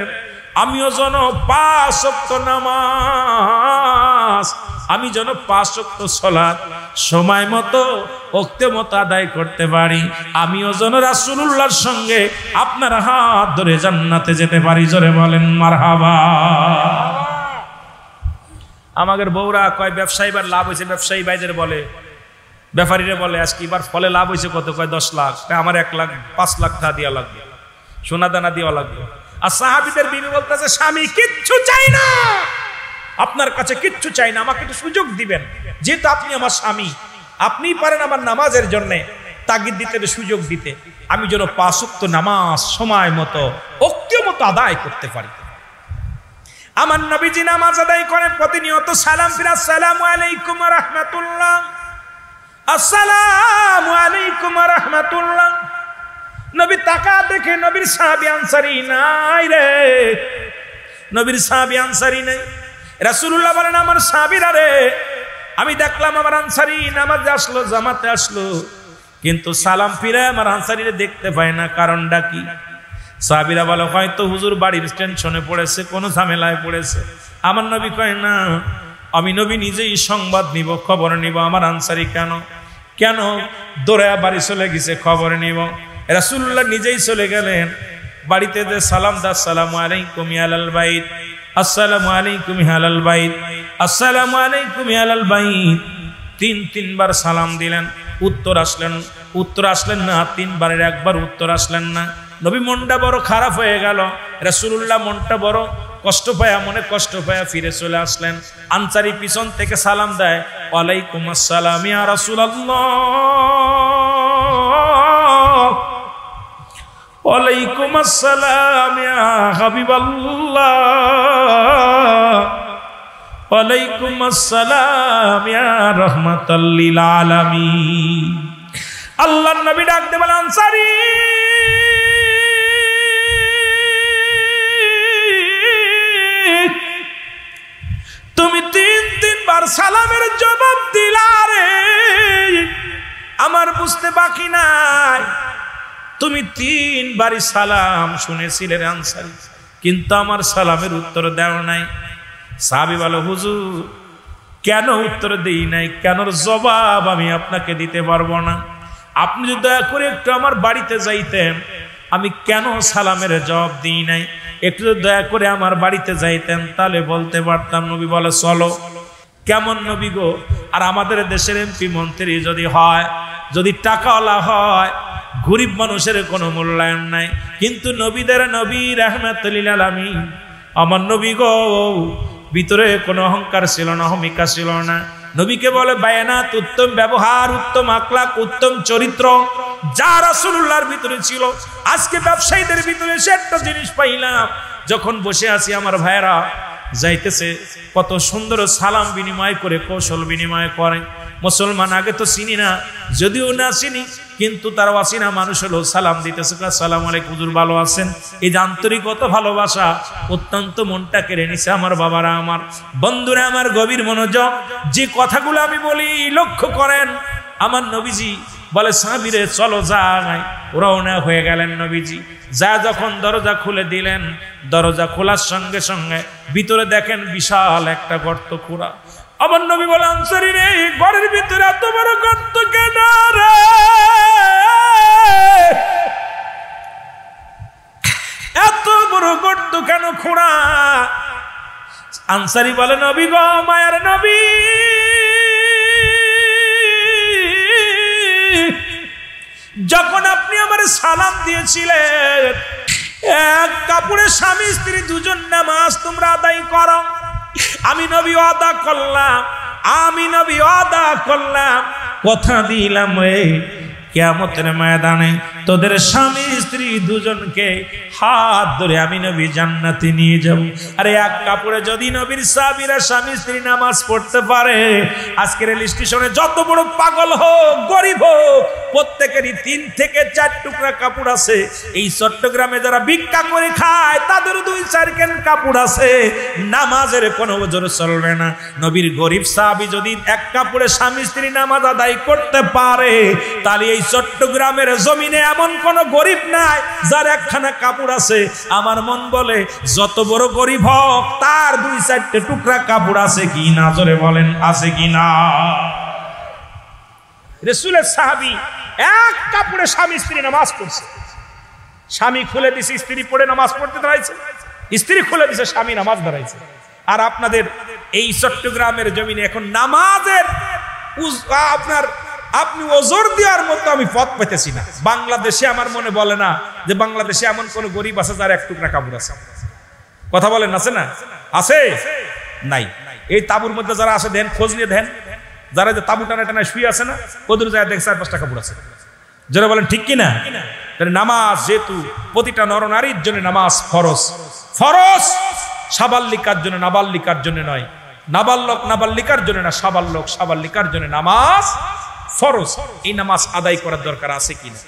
[SPEAKER 1] আমিও যেন 5 ওয়াক্ত নামাজ, আমি যেন 5 ওয়াক্ত সালাত সময় মতো ওয়াক্ত মতো আদায় করতে পারি, আমিও যেন রাসূলুল্লাহর সঙ্গে আপনার হাত ধরে জান্নাতে যেতে পারি। জোরে বলেন মারহাবা। আমাদের বউরা কয় ব্যবসায়ী বার লাভ হয়েছে, ব্যবসায়ী ভাইদের বলে, ব্যাপারীরা বলে আজকে এবার ফলে লাভ হয়েছে কত, কয় 10 লাখ, আমার 1 লাখ 5 লাখ টাকা দেওয়া লাগবে, সোনা দানা দেওয়া লাগবে। আর সাহাবীদের বিবি বলতেছে স্বামী কিচ্ছু চাই না, আপনার কাছে কিচ্ছু চাই না, আমাকে একটু সুযোগ দিবেন, যেহেতু আপনি আমার স্বামী, আপনিই পারেন আমার নামাজের জন্য তাগিদ দিতে, সুযোগ দিতে, আমি যেন 5 ওয়াক্ত নামাজ সময় মতো ওয়াক্ত মতো আদায় করতে পারি। আমার নবীজি নামাজ আদায় করেন প্রতিনিয়ত, সালাম ফিরা আসসালামু আলাইকুম ওয়া রাহমাতুল্লাহ, আসসালামু আলাইকুম ওয়া রাহমাতুল্লাহ। নবী তাকা দেখে নবীর সাহাবী আনসারী নাই রে, নবীর সাহাবী আনসারী নাই। রাসূলুল্লাহ বলেন আমার সাহাবীরা রে, আমি দেখলাম আমার আনসারী নামাজে আসলো, জামাতে আসলো, কিন্তু সালাম ফিরে আমার আনসারীরে দেখতে পাই না, কারণটা কি? সাহাবীরা বলে হয়তো হুজুর বাড়ির টেনশনে পড়েছে, কোনো ঝামেলায় পড়েছে। আমার নবী কয় না, আমি নবী নিজেই সংবাদ নিব, খবর নিব আমার আনসারী কেন কেন দৌড়ায়া বাড়ি চলে গেছে, খবর নিব। রাসূলুল্লাহ নিজেই চলে গেলেন বাড়িতে, যে সালাম দা আসসালামু আলাইকুম আলাল বাইত, আসসালামু আলাইকুম আলাল বাইত, আসসালামু আলাইকুম আলাল বাইত, 3 বার সালাম দিলেন, উত্তর আসলেন না, 3 বারের একবার উত্তর আসলেন না। নবী মনটা বড় খারাপ হয়ে গেল, রাসূলুল্লাহ মনটা বড় কষ্ট পায়া, মনে কষ্ট পায়া ফিরে চলে আসলেন। আনসারী পিছন থেকে সালাম দেয়, ওয়ালাইকুম আসসালাম ইয়া রাসূলুল্লাহ, ওয়ালাইকুম আসসালাম ইয়া হাবিবাল্লাহ, ওয়ালাইকুম আসসালাম ইয়া রাহমাতাল লিল আলামিন। আল্লাহর নবী ডাকতে বলেন আনসারী তুমি 3 বার সালামের জবাব দিলা রে, আমার বুঝতে বাকি নাই, তুমি 3 বারই সালাম শুনেছিলে রে আনসারী, কিন্তু আমার সালামের উত্তর দাও নাই। সাহাবী বলে হুজুর কেন উত্তর দেই নাই, কেন জবাব আমি আপনাকে দিতে পারবো না, আপনি যদি দয়া করে একটু আমার বাড়িতে যাইতেন, আমি কেন সালামের জবাব দিই নাই, একটু দয়া করে আমার বাড়িতে যাইতেন তাহলে বলতে পারতাম। নবী বলে চলো। কেমন নবী গো? আর আমাদের দেশের এমপি মন্ত্রী যদি হয়, যদি টাকাওয়ালা হয়, গরিব মানুষের কোনো মূল্যায়ন নাই, কিন্তু নবীদের নবী রাহমাতুল লিল আলামিন আমার নবী গো, ভিতরে কোনো অহংকার ছিল না, অহমিকা ছিল না। নবীকে বলে বায়ানাত, উত্তম ব্যবহার, উত্তম আখলাক, উত্তম চরিত্র, যা রাসূলুল্লাহর ভিতরে ছিল আজকে ব্যবসায়ীদের ভিতরে সে একটা জিনিস পাইলাম। যখন বসে আছি আমার ভাইরা যাইতেছে কত সুন্দর সালাম বিনিময় করে, কৌশল বিনিময় করে। মুসলমান আগে তো চিনি না, যদিও না চিনি কিন্তু তার অচিনা মানুষ হলো সালাম দিতেছে, আসসালামু আলাইকুম হুজুর ভালো আছেন। এই যে আন্তরিকতা ভালোবাসা অত্যন্ত মনটা কেড়ে নিছে আমার বাবারা, আমার বন্ধুরা, আমার গভীর মনোযোগ। যে কথাগুলো আমি বলি লক্ষ্য করেন। আমার নবীজি বলে সাহাবীরে চলো যাই, রওনা হয়ে গেলেন নবীজি। যা যখন দরজা খুলে দিলেন, দরজা খোলার সঙ্গে সঙ্গে ভিতরে দেখেন বিশাল একটা গর্ত খোঁড়া। আমার নবী বলে আনসারী রে, ঘরের ভিতরে এত বড় গর্ত কেন রে? এত বড় গর্ত কেন খোঁড়া? আনসারী বলে নবী গো, মায়ার নবী, যখন আপনি আমার সালাম দিয়েছিলেন এক কাপড়ে স্বামী স্ত্রী দুজন নামাজ তোমরা আদায় করো, আমি নবী আদা করলাম, আমি নবী আদা করলাম। কথা দিলাম রে কিয়ামতের ময়দানে তোদের স্বামী স্ত্রী দুজনকে হাত ধরে আমি নবী জান্নাতে নিয়ে যাব। আরে এক কাপড়ে যদি নবীর সাহাবীরা স্বামী স্ত্রী নামাজ পড়তে পারে, আজকের রেল স্টেশনে যত বড় পাগল হোক গরিব হোক প্রত্যেকেরই 3 থেকে 4 টুকরা কাপড় আছে। এই চট্টগ্রামে যারা ভিক্ষা করে খায় তাদের 2-4 কেন কাপড় আছে। নামাজের কোনো ওজোর চলবে না। নবীর গরিব সাহাবী যদি এক কাপড়ে স্বামী স্ত্রী নামাজ আদায় করতে পারে, তাহলে এই চট্টগ্রামের জমিনে এমন কোন গরিব নাই যার একখানা কাপড় আছে। আমার মন বলে যত বড় গরিব হোক তার 2-4টে টুকরা কাপড় আছে কি না, জোরে বলেন আছে কি না? রাসূলের সাহাবী এক কাপড়ে স্বামী স্ত্রী নামাজ পড়ছে। স্বামী খুলে দিছে, স্ত্রী পড়ে নামাজ পড়তে দাঁড়াইছে, স্ত্রী খুলে দিছে, স্বামী নামাজ দাঁড়াইছে। আর আপনাদের এই চট্টগ্রামের জমিনে এখন নামাজের আপনার আপনি ওজোর দেওয়ার মতো আমি পথ পেতেছি না। বাংলাদেশে আমার মনে বলে না যে বাংলাদেশে এমন কোন গরিব আছে যার এক টুকরা কাপড় আছে। কথা বলেন আছে না? আছে নাই? এই তাবুর মধ্যে যারা আছে দেন, খোঁজ নিয়ে দেন, যারা যে তাবু টানা টানা শুয়ে আছে না, ওদের যায় দেখ 4-5টা কাপড় আছে। যারা বলেন ঠিক কিনা? নামাজ যেহেতু প্রতিটা নরনারীর জন্য নামাজ ফরজ, ফরজ সাবাল্লিকার জন্য, নাবাল্লিকার জন্য নয়। নাবালক নাবাল্লিকার জন্য না, সাবাল্লক সাবাল্লিকার জন্য নামাজ ফরজ। এই নামাজ আদায় করার দরকার আছে কিনা?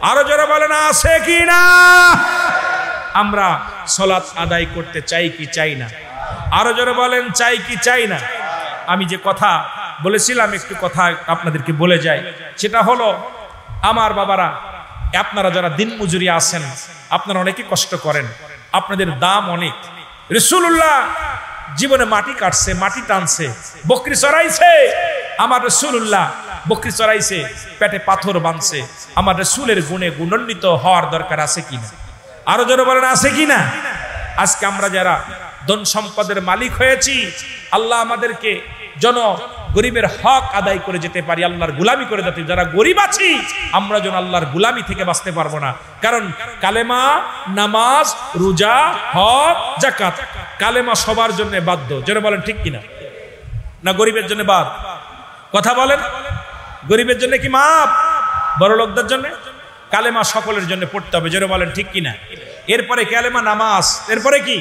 [SPEAKER 1] আরো যারা বলেন আছে কিনা? আমরা সালাত আদায় করতে চাই কি চাই না? আরো যারা বলেন চাই কি চাই না? আমি যে কথা বলেছিলাম একটু কথা আপনাদেরকে বলে যাই, সেটা হলো আমার বাবারা, আপনারা যারা দিন মজুরি আছেন, আপনারা অনেকে কষ্ট করেন, আপনাদের দাম অনেক। রাসূলুল্লাহ জীবনে মাটি কাটছে, মাটি টানছে, বকরি চড়াইছে। আমার রাসূলুল্লাহ বকরি চড়াইছে, পেটে পাথর বাঁধছে। আমার রাসূলের গুণে গুণান্বিত হওয়ার দরকার আছে কিনা? আরো যারা বলেন আছে কিনা? আজকে আমরা যারা ধন সম্পদের মালিক হয়েছি, আল্লাহ আমাদেরকে যেন গরিবের হক আদায় করে যেতে পারি, আল্লাহর গোলামি করে যেতে। যারা গরিব আছি আমরা যেন আল্লাহর গোলামি থেকে বাঁচতে পারবো না। কারণ কালেমা, নামাজ, রোজা, হজ, যাকাত, কালেমা সবার জন্য বাধ্য। যারা বলেন ঠিক কিনা? না গরিবের জন্য বাদ? কথা বলেন। গরিবের জন্য কি মাপ? বড় লোকদের জন্য? কালেমা সকলের জন্য পড়তে হবে। যারা বলেন ঠিক কিনা? এরপরে কালেমা, নামাজ, এরপরে কি?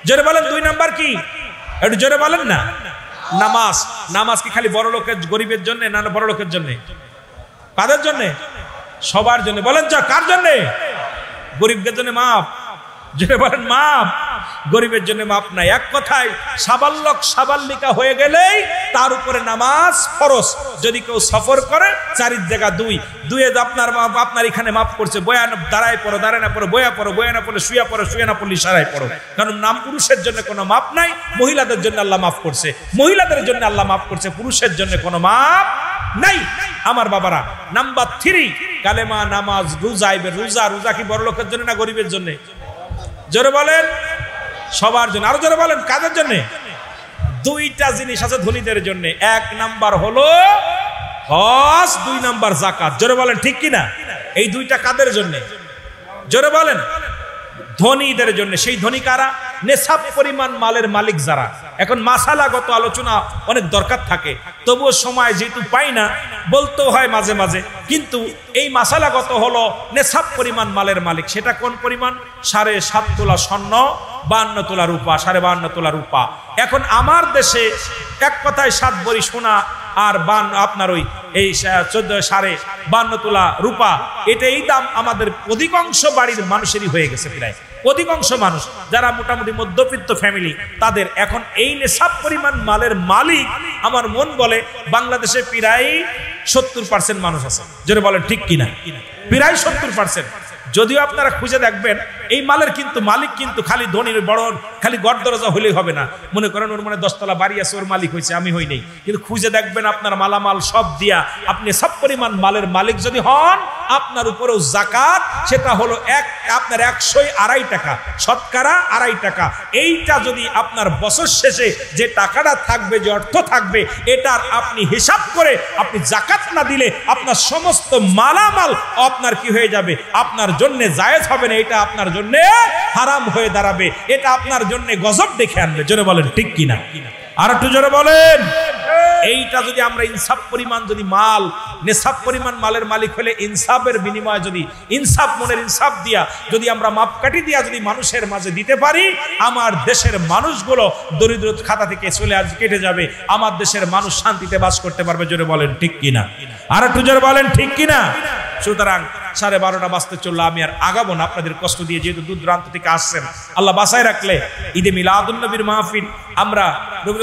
[SPEAKER 1] যারা বলেন 2 নাম্বার কি? একটু জোরে বলেন না। নামাজ। নামাজ কি খালি বড় লোকের, গরিবের জন্য না? বড় লোকের জন্য? কাদের জন্য? সবার জন্য। বলেন যা, কার জন্য? গরিবদের জন্য মাপ। যেটা বলেন মাপ, গরিবের জন্য মাপ নাই। এক কথায় সাবাল্লক সাবাল্লিকা হয়ে গেলেই তার উপরে নামাজ ফরজ। যদি কেউ সফর করে 4 জায়গা 2 আপনার এখানে মাপ করছে, বয়া দাঁড়ায় পড়ো, দাঁড়ায় না পড়ো বয়া পড়ো, বয়া না পড়লে শুয়া পড়ো, শুয়ে না পড়লে ইশারায় পড়ো। কারণ নাম পুরুষের জন্য কোনো মাপ নাই, মহিলাদের জন্য আল্লাহ মাফ করছে। মহিলাদের জন্য আল্লাহ মাফ করছে, পুরুষের জন্য কোনো মাপ নাই। আমার বাবারা, নাম্বার 3 কালেমা, নামাজ, রোজা। রোজা, রোজা কি বড় লোকের জন্য না গরিবের জন্য? জোরে বলেন। সবার জন্য। আরো জোরে বলেন কাদের জন্য? 2টা জিনিস আছে ধনীদের জন্য। 1 নাম্বার হলো হজ, 2 নাম্বার যাকাত। জোরে বলেন ঠিক কিনা? এই 2টা কাদের জন্য? জোরে বলেন। ধনীদের জন্য। সেই ধনী কারা? নেশাব পরিমাণ মালের মালিক যারা। এখন মাসালাগত আলোচনা অনেক দরকার থাকে, তবুও সময় যেহেতু পাই না, বলতেও হয় মাঝে মাঝে, কিন্তু এই মাসালাগত হলো নেশাব পরিমাণ মালের মালিক। সেটা কোন পরিমাণ? 7.5 তোলা স্বর্ণ, 52 তোলা রূপা, 52.5 তোলা রূপা। এখন আমার দেশে এক কথায় 7 ভরি সোনা আর আপনার ওই এই 52 তোলা রূপা, এটা এই দাম আমাদের অধিকাংশ বাড়ির মানুষেরই হয়ে গেছে। প্রায় অধিকাংশ মানুষ যারা মোটামুটি মধ্যবিত্ত ফ্যামিলি, তাদের এখন এই নেশাব পরিমাণ মালের মালিক আমার মন বলে বাংলাদেশে প্রায় 70% মানুষ আছে। জোরে বলেন ঠিক কিনা? প্রায় 70%। যদিও আপনারা খুঁজে দেখবেন এই মালের কিন্তু মালিক কিন্তু খালি ধনীর বড় খালি গড় দরজা হলেই হবে না। মনে করেন ওর মানে 10 তলা বাড়ি আছে, ওর মালিক হয়েছে, আমি হই নাই। কিন্তু খুঁজে দেখবেন আপনার মালামাল সব দিয়া আপনি সব পরিমাণ মালের মালিক যদি হন, আপনার উপরেও জাকাত, সেটা হলো আপনার 102 টাকা, শতকরা 2.5 টাকা। এইটা যদি আপনার বছর শেষে যে টাকাটা থাকবে, যে অর্থ থাকবে, এটার আপনি হিসাব করে আপনি জাকাত না দিলে আপনার সমস্ত মালামাল আপনার কি হয়ে যাবে? আপনার জন্য জায়েজ হবে না, এটা আপনার জন্য হারাম হয়ে দাঁড়াবে, এটা আপনার জন্য গজব ডেকে আনবে। জোরে বলেন ঠিক কিনা? আর একটু জোরে বলেন। এইটা যদি আমরা ইনসাফ পরিমাণ যদি মাল, নেশাব পরিমাণ মালের মালিক হলে ইনসাফের বিনিময়ে যদি ইনসাফ, মনের ইনসাফ দিয়া যদি আমরা মাপকাঠি দিয়া যদি মানুষের মাঝে দিতে পারি, আমার দেশের মানুষগুলো দরিদ্র খাতা থেকে কেটে যাবে, আমার দেশের মানুষ শান্তিতে বাস করতে পারবে। জোরে বলেন ঠিক কিনা? আর একটু জোরে বলেন ঠিক কিনা? সুতরাং 12:30 বাজতে চললো, আমি আর আগাবো না আপনাদের কষ্ট দিয়ে, যেহেতু দূর দূরান্ত থেকে আসছেন। আল্লাহ বাসায় রাখলে ঈদে মিলাদুন নবীর মাহফিল, আমরা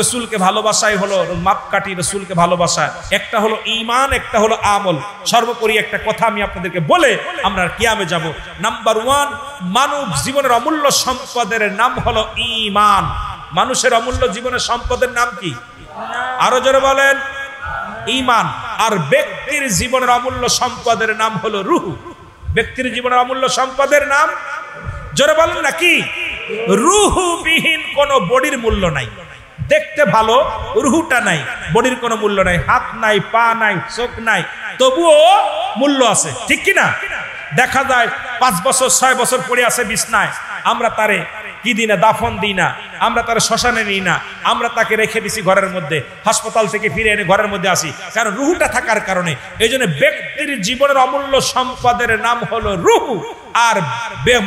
[SPEAKER 1] রসুলকে ভালোবাসাই হলো মাপকাঠি, রসুলকে ভালোবাসা। একটা হলো ঈমান, একটা হলো আমল। সর্বোপরি একটা কথা আমি আপনাদেরকে বলে আমরা কিয়ামে যাব। নাম্বার 1, মানব জীবনের অমূল্য সম্পদের নাম হলো ঈমান। মানুষের অমূল্য জীবনের সম্পদের নাম কি? আরো জোরে বলেন। ঈমান। আর ব্যক্তির জীবনের অমূল্য সম্পদের নাম হলো রূহ। ব্যক্তির জীবনের অমূল্য সম্পদের নাম জোরে বলেন না কি? রূহবিহীন কোনো বডির মূল্য নাই। দেখতে ভালো, রূহটা নাই, বডির কোনো মূল্য নাই, হাত নাই, পা নাই, চোখ নাই, তবুও মূল্য আছে, ঠিক কি না? দেখা যায় 5 বছর 6 বছর পড়ে আছে বিছনায়, আমরা তারে কি দিই না, দাফন দিই না, আমরা তার শ্মশানে নিই না, আমরা তাকে রেখে দিছি ঘরের মধ্যে, হাসপাতাল থেকে ফিরে এনে ঘরের মধ্যে আসি, কারণ রূহটা থাকার কারণে। এই জন্য ব্যক্তির জীবনের অমূল্য সম্পদের নাম হলো রূহ, আর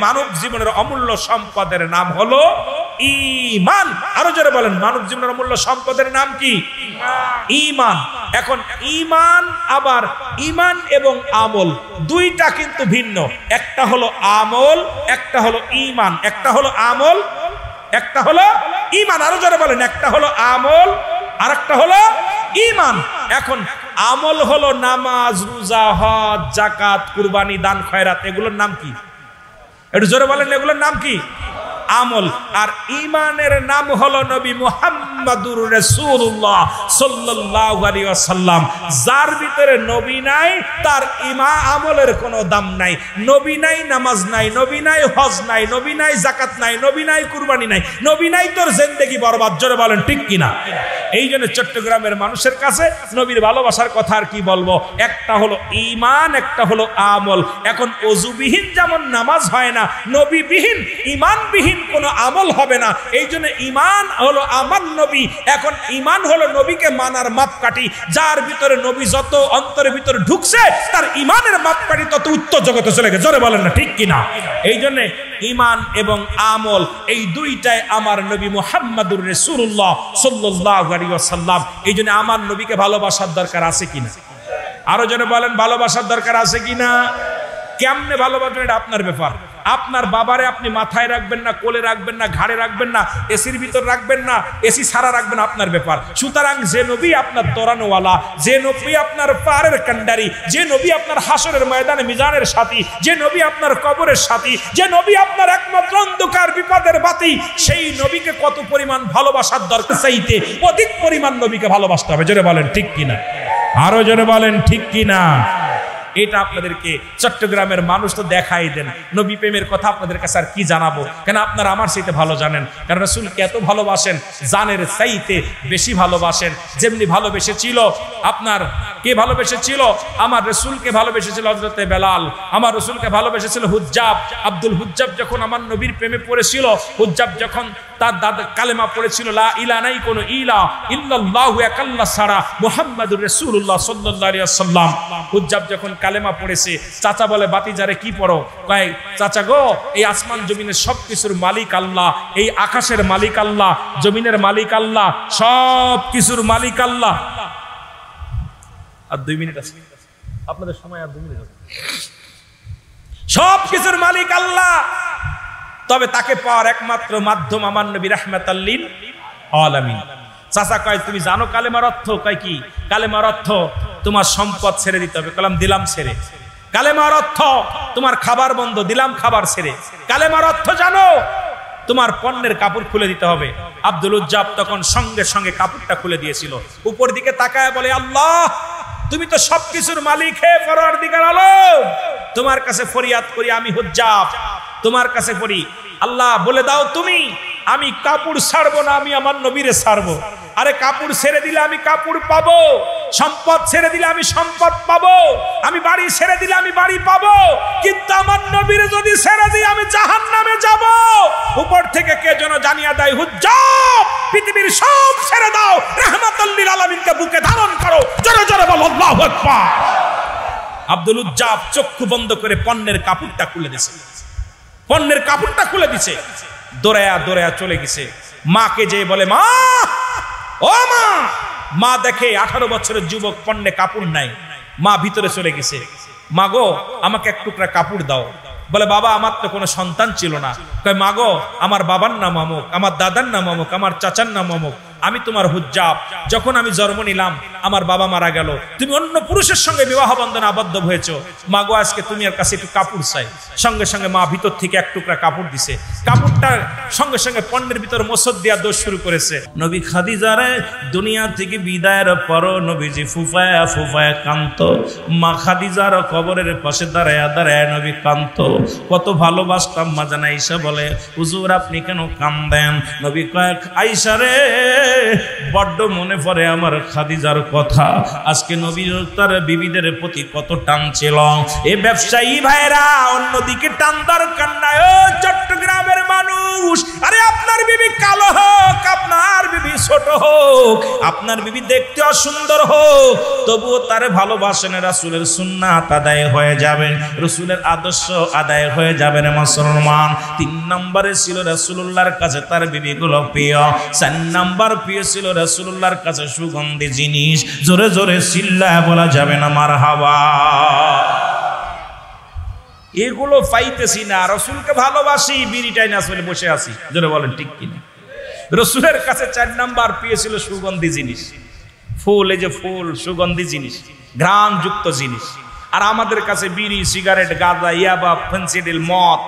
[SPEAKER 1] মানব জীবনের অমূল্য সম্পদের নাম হলো ঈমান। আরো জোরে বলেন, মানব জীবনের অমূল্য সম্পদের নাম কি? ঈমান। এখন ঈমান, আবার ঈমান এবং আমল দুইটা কিন্তু ভিন্ন। একটা হলো আমল, একটা হলো ঈমান। একটা হলো আমল, একটা হলো ঈমান। আরো জোরে বলেন, একটা হলো আমল আর একটা হলো ঈমান। এখন আমল হলো নামাজ, রোজা, হজ, যাকাত, কুরবানি, দান, খয়রাত। এগুলোর নাম কি? একটু জোরে বলেন, এগুলোর নাম কি? আমল। আর ঈমানের নাম হলো নবী মুহাম্মাদুর রাসূলুল্লাহ সাল্লাল্লাহু আলাইহি ওয়াসাল্লাম। যার ভিতরে নবী নাই, তার আমলের কোনো দাম নাই। নবী নাই, নামাজ নাই, নবী নাই, হজ নাই, নবী নাই, যাকাত নাই, নবী নাই, কুরবানি নাই, নবী নাই, তোর জিন্দেগি বরবাদ। জোরে বলেন ঠিক কিনা? এই জন্য চট্টগ্রামের মানুষের কাছে নবীর ভালোবাসার কথা আর কি বলবো। একটা হলো ঈমান, একটা হলো আমল। এখন ওযুবিহীন যেমন নামাজ হয় না, নবীবিহীন, ঈমানবিহীন কোনো আমল হবে না। এই জন্য ঈমান হলো আমার নবী। এখন ঈমান হলো নবীকে মানার মাপকাঠি। যার ভিতরে নবী যত অন্তরের ভিতরে ঢুকছে, তার ঈমানের মাপকাঠি তত উত্তর জগতে চলে গেছে। জোরে বলেন না ঠিক কিনা? এই জন্য ঈমান এবং আমল এই দুইটাই আমার নবী মুহাম্মাদুর রাসূলুল্লাহ সাল্লাল্লাহু আলাইহি ওয়াসাল্লাম। এই জন্য আমার নবীকে ভালোবাসার দরকার আছে কিনা? আরো জনে বলেন, ভালোবাসার দরকার আছে কিনা? কেমনে ভালোবাসবেন এটা আপনার ব্যাপার। আপনার বাবারে আপনি মাথায় রাখবেন না, কোলে রাখবেন না, ঘাড়ে রাখবেন না, এসির ভিতর রাখবেন না, এসি সারা রাখবেন, আপনার ব্যাপার। সুতরাং যে নবী আপনার দরানোওয়ালা, যে নবী আপনার পারের কান্ডারি, যে নবী আপনার হাসরের ময়দানে মিজানের সাথী, যে নবী আপনার কবরের সাথী, যে নবী আপনার একমাত্র অন্ধকার বিপদের বাতি, সেই নবীকে কত পরিমাণ ভালোবাসার দরকার, চাইতে অধিক পরিমাণ নবীকে ভালোবাসতে হবে। জোরে বলেন ঠিক কিনা? আরো জোরে বলেন ঠিক কিনা? এটা আপনাদেরকে চট্টগ্রামের মানুষ তো দেখাই দেন। নবী প্রেমের কথা আপনাদের কাছে আর কি জানাবো, কেন আপনারা আমার চাইতে ভালো জানেন। কারণ রাসূলকে এত ভালোবাসেন, জানের চাইতে বেশি ভালোবাসেন। যেমনি ভালোবেসেছিল আপনার, কে ভালোবেসেছিল? আমার রাসূলকে ভালোবেসেছিল হযরতে বেলাল, আমার রাসূলকে ভালোবেসেছিল হুজ্জাব। আব্দুল হুজ্জাব যখন আমার নবীর প্রেমে পড়েছিল, হুজ্জাব যখন তার দাদা কালেমা পড়েছিল লা ইলাহা নাই কোনো ইলা ইল্লাল্লাহু এক আল্লাহ ছাড়া মুহাম্মাদুর রাসূলুল্লাহ সাল্লাল্লাহু আলাইহি ওয়াসাল্লাম। হুজ্জাব যখন কালেমা পড়েছে, চাচা বলে বাতিজারে কি পড়ো? কয় চাচা গো, এই আসমান জমিনের সবকিছুর মালিক আল্লাহ, এই আকাশের মালিক আল্লাহ, জমিনের মালিক আল্লাহ, সব কিছুর মালিক আল্লাহ। আর 2 মিনিট আছে আপনাদের সময়, আর 2 মিনিট আছে। সব কিছুর মালিক আল্লাহ, তবে তাকে পাওয়ার একমাত্র মাধ্যম আমার নবী রাহমাতাল লিল আলামিন। চাচা কয় তুমি জানো কালেমার অর্থ? কয় কি? কালেমার অর্থ তোমার সম্পদ ছেড়ে দিতে হবে। কলাম দিলাম ছেড়ে। কালেমার অর্থ তোমার খাবার বন্ধ, দিলাম খাবার ছেড়ে। কালেমার অর্থ জানো? তোমার পণ্যের কাপড় খুলে দিতে হবে। আব্দুল উজ্জাব তখন সঙ্গে সঙ্গে কাপড়টা খুলে দিয়েছিল। উপর দিকে তাকায় বলে আল্লাহ তুমি তো সবকিছুর মালিক, হে পরওয়ারদিগার আলম, তোমার কাছে ফরিয়াদ করি, আমি হুজ্জাব তোমার কাছে পড়ি, আল্লাহ বলে দাও তুমি, আমি কাপড় ছাড়বো না, আমি আমার নবীরে ছাড়বো। আরে কাপড় ছেড়ে দিলে আমি কাপড় পাবো, সম্পদ ছেড়ে দিলে আমি সম্পদ পাবো, আমি বাড়ি ছেড়ে দিলে আমি বাড়ি পাবো, কিন্তু আমার নবীরে যদি ছেড়ে দিই আমি জাহান্নামে যাব। উপর থেকে কে যেন জানিয়ে দেয়, হুজ্জাব পৃথিবীর সব ছেড়ে দাও, রাহমাতুল লিল আলামিনকে বুকে ধারণ করো, জোরে জোরে বলো আল্লাহু আকবার। আব্দুল উজ্জাব চক্ষু বন্ধ করে পণ্যের কাপড়টা খুলে দিয়েছে, পণ্যের কাপড়টা খুলে দিছে, দৌড়ায়া দৌড়ায়া চলে গেছে। মাকে যে বলে মা, ও মা। মা দেখে 18 বছরের যুবক, পণ্যে কাপড় নাই। মা ভিতরে চলে গেছে, মা গো আমাকে এক টুকরা কাপড় দাও। বলে বাবা আমার তো কোনো সন্তান ছিল না। কয় মা গো আমার বাবার নাম অমুক, আমার দাদার নাম অমুক, আমার চাচার নাম অমুক, আমি তোমার হুজ্জাব। যখন আমি জন্ম নিলাম আমার বাবা মারা গেল, তুমি অন্য পুরুষের সঙ্গে বিবাহ বন্ধনে আবদ্ধ হয়েছো, মা গো আজকে তুমি আর কাছে একটু কাপড় চাই। সঙ্গে সঙ্গে মা ভিতর থেকে এক টুকরা কাপড় দিছে। কাপড়টা সঙ্গে সঙ্গে পণ্যের ভিতর মোসদ দিয়া দোষ শুরু করেছে। নবী খাদিজারে দুনিয়া থেকে বিদায়ের পর নবীজি ফুফায়া ফুফায়া কান্ত। মা খাদিজার কবরের পাশে দাঁড়ায়া দাঁড়ায় নবী কান্ত। কত ভালোবাসতাম মা জান আয়েশা বলে হুজুর আপনি কেন কান্দেন? নবী কয়েক আয়েশা রে বড্ড মনে পড়ে আমার খাদিজার কথা। আজকে নবী তার বিবিদের প্রতি কত টান ছিল। এই ব্যবসায়ী ভাইরা অন্যদিকে টান দরকার নাই। ও চট্টগ্রামের মানুষ, আরে আপনার বিবি কালো হোক, আপনার বিবি ছোট হোক, আপনার বিবি দেখতে অসুন্দর হোক, তবুও তারে ভালোবাসেন, রাসূলের সুন্নাত আদায় হয়ে যাবে, রাসূলের আদর্শ আদায় হয়ে যাবে না মুসলমান। 3 নম্বরে ছিল রাসূলুল্লাহর কাছে তার বিবিগুলো প্রিয়। 4 নম্বর প্রিয় ছিল রাসূলুল্লাহর কাছে সুগন্ধি জিনিস। জোরে জোরে চিল্লায় বলা যাবে না মারহাবা। এগুলো পাইতেছি না, রাসূলকে ভালোবাসি, বিড়িটাই না আসলে বসে আছি। জোরে বলেন ঠিক কিনা? রাসূলের কাছে 4 নাম্বার প্রিয় ছিল সুগন্ধি জিনিস, ফুল, এই যে ফুল, সুগন্ধি জিনিস, ঘ্রাণ যুক্ত জিনিস। আর আমাদের কাছে বিড়ি, সিগারেট, গাঁজা, ইয়াবা, ফেন্সিডিল, মদ।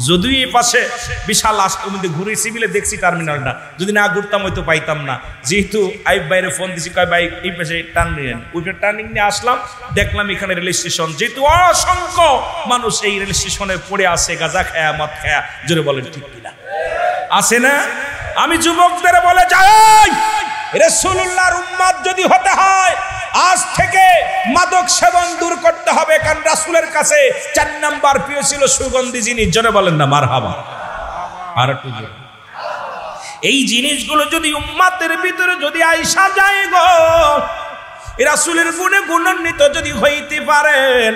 [SPEAKER 1] যদিও এই পাশে বিশাল আশ্রমে ঘুরে সিভিলে দেখছি টার্মিনালটা, যদি না ঘুরতাম হয়তো পাইতাম না। যেহেতু আইব বাইরে ফোন দিছি, কয় ভাই এই পাশে টার্ন নিলেন, ওইটা টার্নিং নিয়ে আসলাম, দেখলাম এখানে রেল স্টেশন। যেহেতু অসংখ্য মানুষ এই রেল স্টেশনে পড়ে আছে, গাঁজা খায়া মদ খায়া। জোরে বলেন ঠিক কিনা? আছে না? আমি যুবকদের বলে যাই, রাসূলুল্লাহর উম্মত যদি হতে হয় আজ থেকে মাদক সেবন দূর করতে হবে। কারণ রাসূলের কাছে 4 নাম্বার প্রিয় ছিল সুগন্ধি জিনিস। জোরে বলেন না মারহাবা। আর একটু জোরে। এই জিনিসগুলো যদি উম্মতের ভিতরে যদি আইসা যায় গো, রাসূলের গুণে গুণান্বিত যদি হইতে পারেন,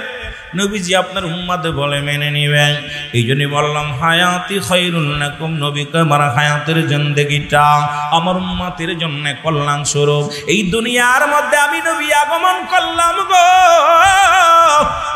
[SPEAKER 1] নবীজি আপনার উম্মতে বলে মেনে নিবেন। এই জন্য বললাম হায়াতি খায়রুল লাকুম, নবীকে আমার হায়াতের জিন্দেগিটা আমার উম্মতের জন্য কল্যাণ স্বরূপ। এই দুনিয়ার মধ্যে আমি নবী আগমন করলাম গো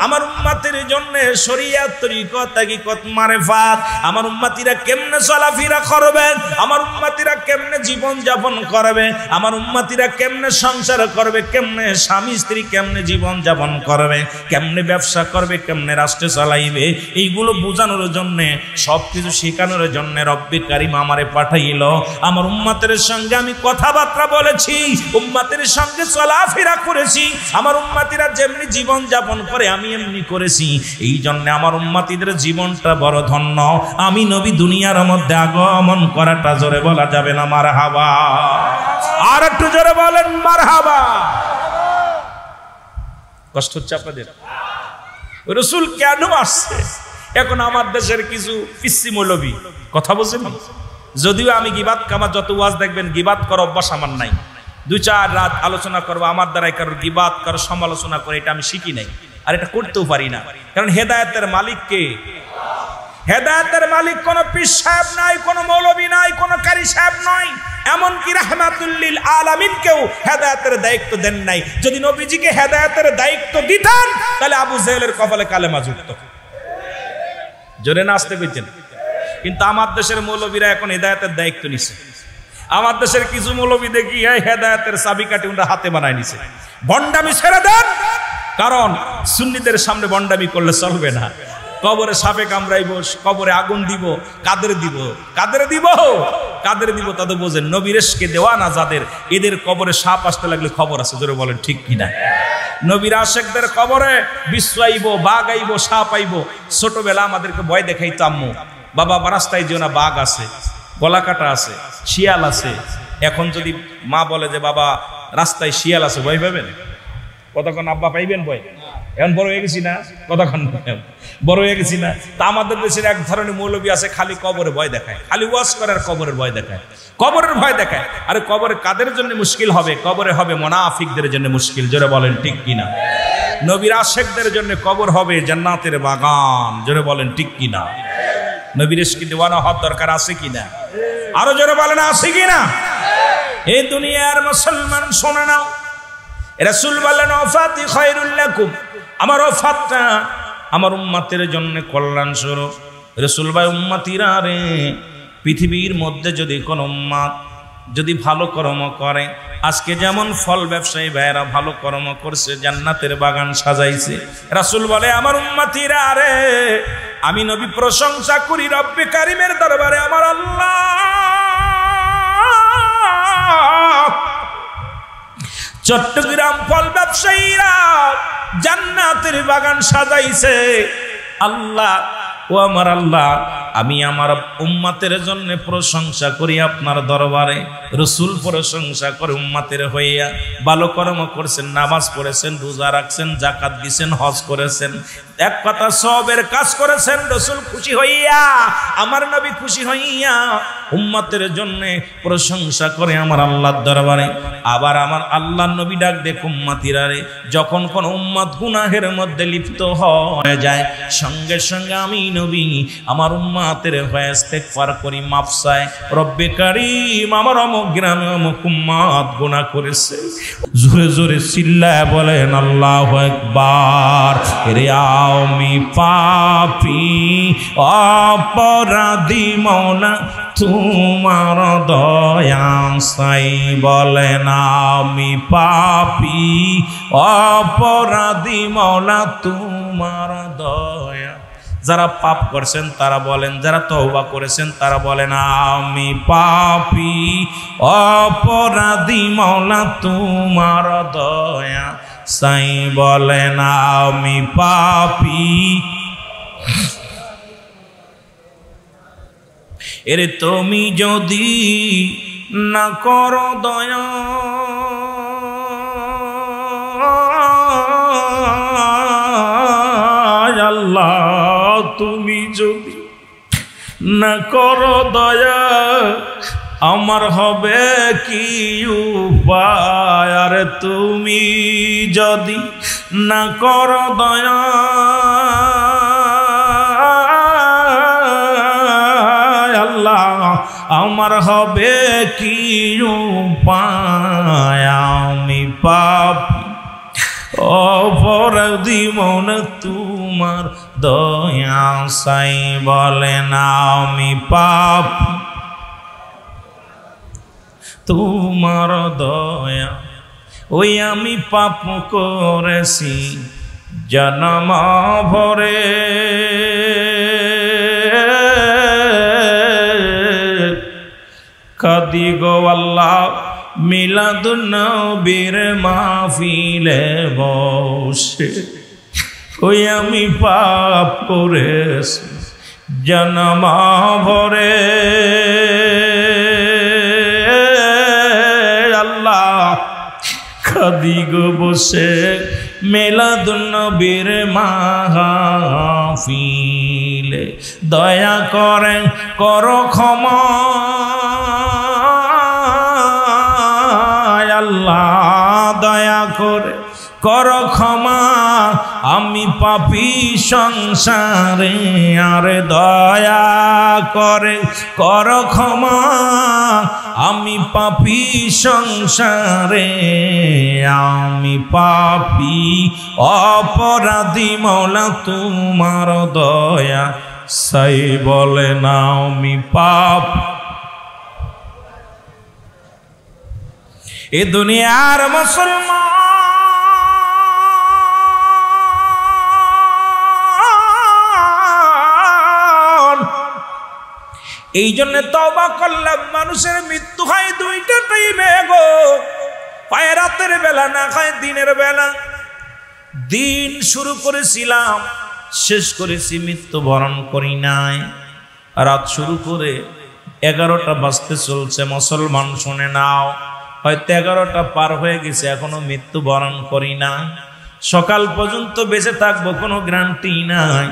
[SPEAKER 1] আমার উম্মতের জন্য শরীয়ত, তরিকত, হাকিকত, মারিফাত, আমার উম্মতিরা কেমনে চলাফেরা করবে, আমার উম্মতিরা কেমনে জীবন যাপন করবে, আমার উম্মতিরা কেমনে সংসার করবে, কেমনে স্বামী স্ত্রী কেমনে জীবন যাপন করবে, কেমনে ব্যবসা করবে, কেমনে রাষ্ট্র চালাইবে, এইগুলো বোঝানোর জন্য, সবকিছু শেখানোর জন্য রব্বে কারীম আমারে পাঠাইল। আমার উম্মতের সঙ্গে আমি কথাবার্তা বলেছি, উম্মতের সঙ্গে চলাফেরা করেছি, আমার উম্মতিরা যেমনি জীবন যাপন করে আমি এমনি করেছি। এই জন্য আমার উম্মতিদের জীবনটা বড় ধন্য। আমি নবী দুনিয়ার মধ্যে আগমন করাটা জোরে বলা যাবে না মারহাবা। আর একটু জোরে বলেন মারহাবা। কষ্ট হচ্ছে আপনাদের? রাসূল কেন আসছে? এখন আমার দেশের কিছু পিচ্চি মৌলবী কথা বলছেন, যদিও আমি গিবাত, আমার যত ওয়াজ দেখবেন গিবাত করার অভ্যাস আমার নাই। 2-4 রাত আলোচনা করবো, আমার দ্বারাই কারোর গিবাত, কারোর সমালোচনা করে, এটা আমি শিখি নাই, আর এটা করতেও পারি না। কারণ হেদায়েতের মালিক কে? হেদায়েতের মালিক কোন পীর সাহেব নাই, কোন মৌলবী নাই, কোন কারি সাহেব নয়, এমনকি রাহমাতুল লিল আলামিনকেও হেদায়েতের দায়িত্ব দেন নাই। যদি নবীজিকে হেদায়েতের দায়িত্ব দিতেন তাহলে আবু জেহেলের কপালে কালেমা যুক্ত। জোরে না আসতে কইতেন? কিন্তু আমার দেশের মৌলবীরা এখন হেদায়েতের দায়িত্ব নিছে। আমার দেশের কিছু মৌলবী দেখি হেদায়েতের চাবিকাঠি ওরা হাতে বানায় নিছে। ভণ্ডামি ছেড়ে দেন, কারণ সুন্নিদের সামনে ভণ্ডামি করলে চলবে না। কবরে সাপে কামড়াইব, কবরে আগুন দিব, কাদের দিব? কাদের দিব? কাদের দিব তা তো বোঝেন। নবীরেশকে দেওয়া না যাদের, এদের কবরে সাপ আসতে লাগলে খবর আছে। জোরে বলেন ঠিক কিনা? নবীর আশেকদের কবরে বিশ্ব আইব, বাঘ আইব, সাপ আইব। ছোটবেলা আমাদেরকে ভয় দেখাইতো আম্মু, বাবা রাস্তায় যেও না, বাঘ আছে, গলা কাটা আছে, শিয়াল আছে। এখন যদি মা বলে যে বাবা রাস্তায় শিয়াল আছে, ভয় পাবেন? কতক্ষণ আব্বা পাইবেন ভয়? এখন বড় হয়ে গেছি না, কতক্ষণ বড় হয়ে গেছি না। তা আমাদের দেশের এক ধরনের মৌলবী আছে, খালি কবরে ভয় দেখায়, খালি ওয়াজ করার কবরের ভয় দেখায়, কবরের ভয় দেখায়। আরে কবরে কাদের জন্য মুশকিল হবে? কবরে হবে মুনাফিকদের জন্য মুশকিল। জোরে বলেন ঠিক কিনা? নবীর আশেকদের জন্য কবর হবে জান্নাতের বাগান। জোরে বলেন ঠিক কিনা? নবীর ইশকে দেওয়ানা হওয়ার দরকার আছে কিনা? আরো জোরে বলেন আছে কিনা? এই দুনিয়ার মুসলমান শোনে নাও, রাসূল বলেন ওয়াফাতি খায়রুল লাকুম, আমার ওয়াফাতটা আমার উম্মতের জন্য কল্যাণ স্বরূপ। রাসূল ভাই উম্মতিরা রে, পৃথিবীর মধ্যে যদি কোন উম্মত যদি ভালো কর্ম করে, আজকে যেমন ফল ব্যবসায়ী ভাইরা ভালো কর্ম করছে, জান্নাতের বাগান সাজাইছে, রাসূল বলে আমার উম্মতিরা রে, আমি নবী প্রশংসা করি রব্বে কারিমের দরবারে, আমার আল্লাহ চট্টগ্রাম ফল ব্যবসায়ীরা জান্নাতের বাগান সাজাইছে। আল্লাহ, ও আমার আল্লাহ, আমি আমার উম্মতের জন্য প্রশংসা করি আপনার দরবারে। রাসূল প্রশংসা করে উম্মতের হইয়া, ভালো কর্ম করছেন, নামাজ পড়েছেন, রোজা রাখছেন, যাকাত দিয়েছেন, হজ করেছেন, এক কথা সবের কাজ করেছেন। রাসূল খুশি হইয়া, আমার নবী খুশি হইয়া উম্মতের জন্য প্রশংসা করে আমার আল্লাহর দরবারে। আবার আমার আল্লাহর নবী ডাক দেখ উম্মতিরা রে, যখন কোন উম্মত গুনাহের মধ্যে লিপ্ত হয়ে যায়, সঙ্গে সঙ্গে আমি নবী আমার উম্মতের হয়ে ইস্তেগফার করি, মাফ চাই, রব্বে কারীম আমার অমুক গ্রামে অমুক উম্মত গুনাহ করেছে। জোরে জোরে চিল্লায় বলেন আল্লাহু আকবার। রে আমি পাপী অপরাধী মওলা, তোমার দয়া চাই, বলেন আমি পাপী অপরাধী মওলা, তোমার দয়া। যারা পাপ করেছেন তারা বলেন, যারা তওবা করেছেন তারা বলেন আমি পাপী অপরাধী মওলা, তোমার দয়া চাই, বলেন আমি পাপী। এরে তুমি যদি না করো দয়া, আল্লাহ তুমি যদি না করো দয়া, আমার হবে কি উপায়? আর তুমি যদি না করো দয়া, আল্লাহ আমার হবে কি উপায়? আমি পাপী অপরাধী মওলা, তোমার দয়া চাই, বলেন আমি পাপী তোমার দয়া। ওই আমি পাপ করেছি জনম ভরে, কাঁদি গো আল্লাহ মিলাদুন নবীর মাহফিলে বসে। ওই আমি পাপ করেছি জনম ভরে, আল্লাহ কাঁদি গো বসে মিলাদুন নবীর মাহফিলে। দয়া করে করো ক্ষমা, কর ক্ষমা আমি পাপী সংসারে আর দয়া করে কর ক্ষমা আমি পাপী সংসারে আমি পাপী অপরাধী মওলা তোমার দয়া সাই বলে না আমি পাপ এ দুনিয়ার মুসলমান এই জন্য তওবা করলাম মানুষের মৃত্যু হয় দুইটা টাইমে গো পায় রাতের বেলা না খায় দিনের বেলা দিন শুরু করেছিলাম শেষ করেছি মৃত্যুবরণ করি নাই রাত শুরু করে 11টা বাজতে চলছে মুসলমান শুনে নাও হয়তো 11টা পার হয়ে গেছে এখনো মৃত্যুবরণ করি না সকাল পর্যন্ত বেঁচে থাকবো কোনো গ্যারান্টি নাই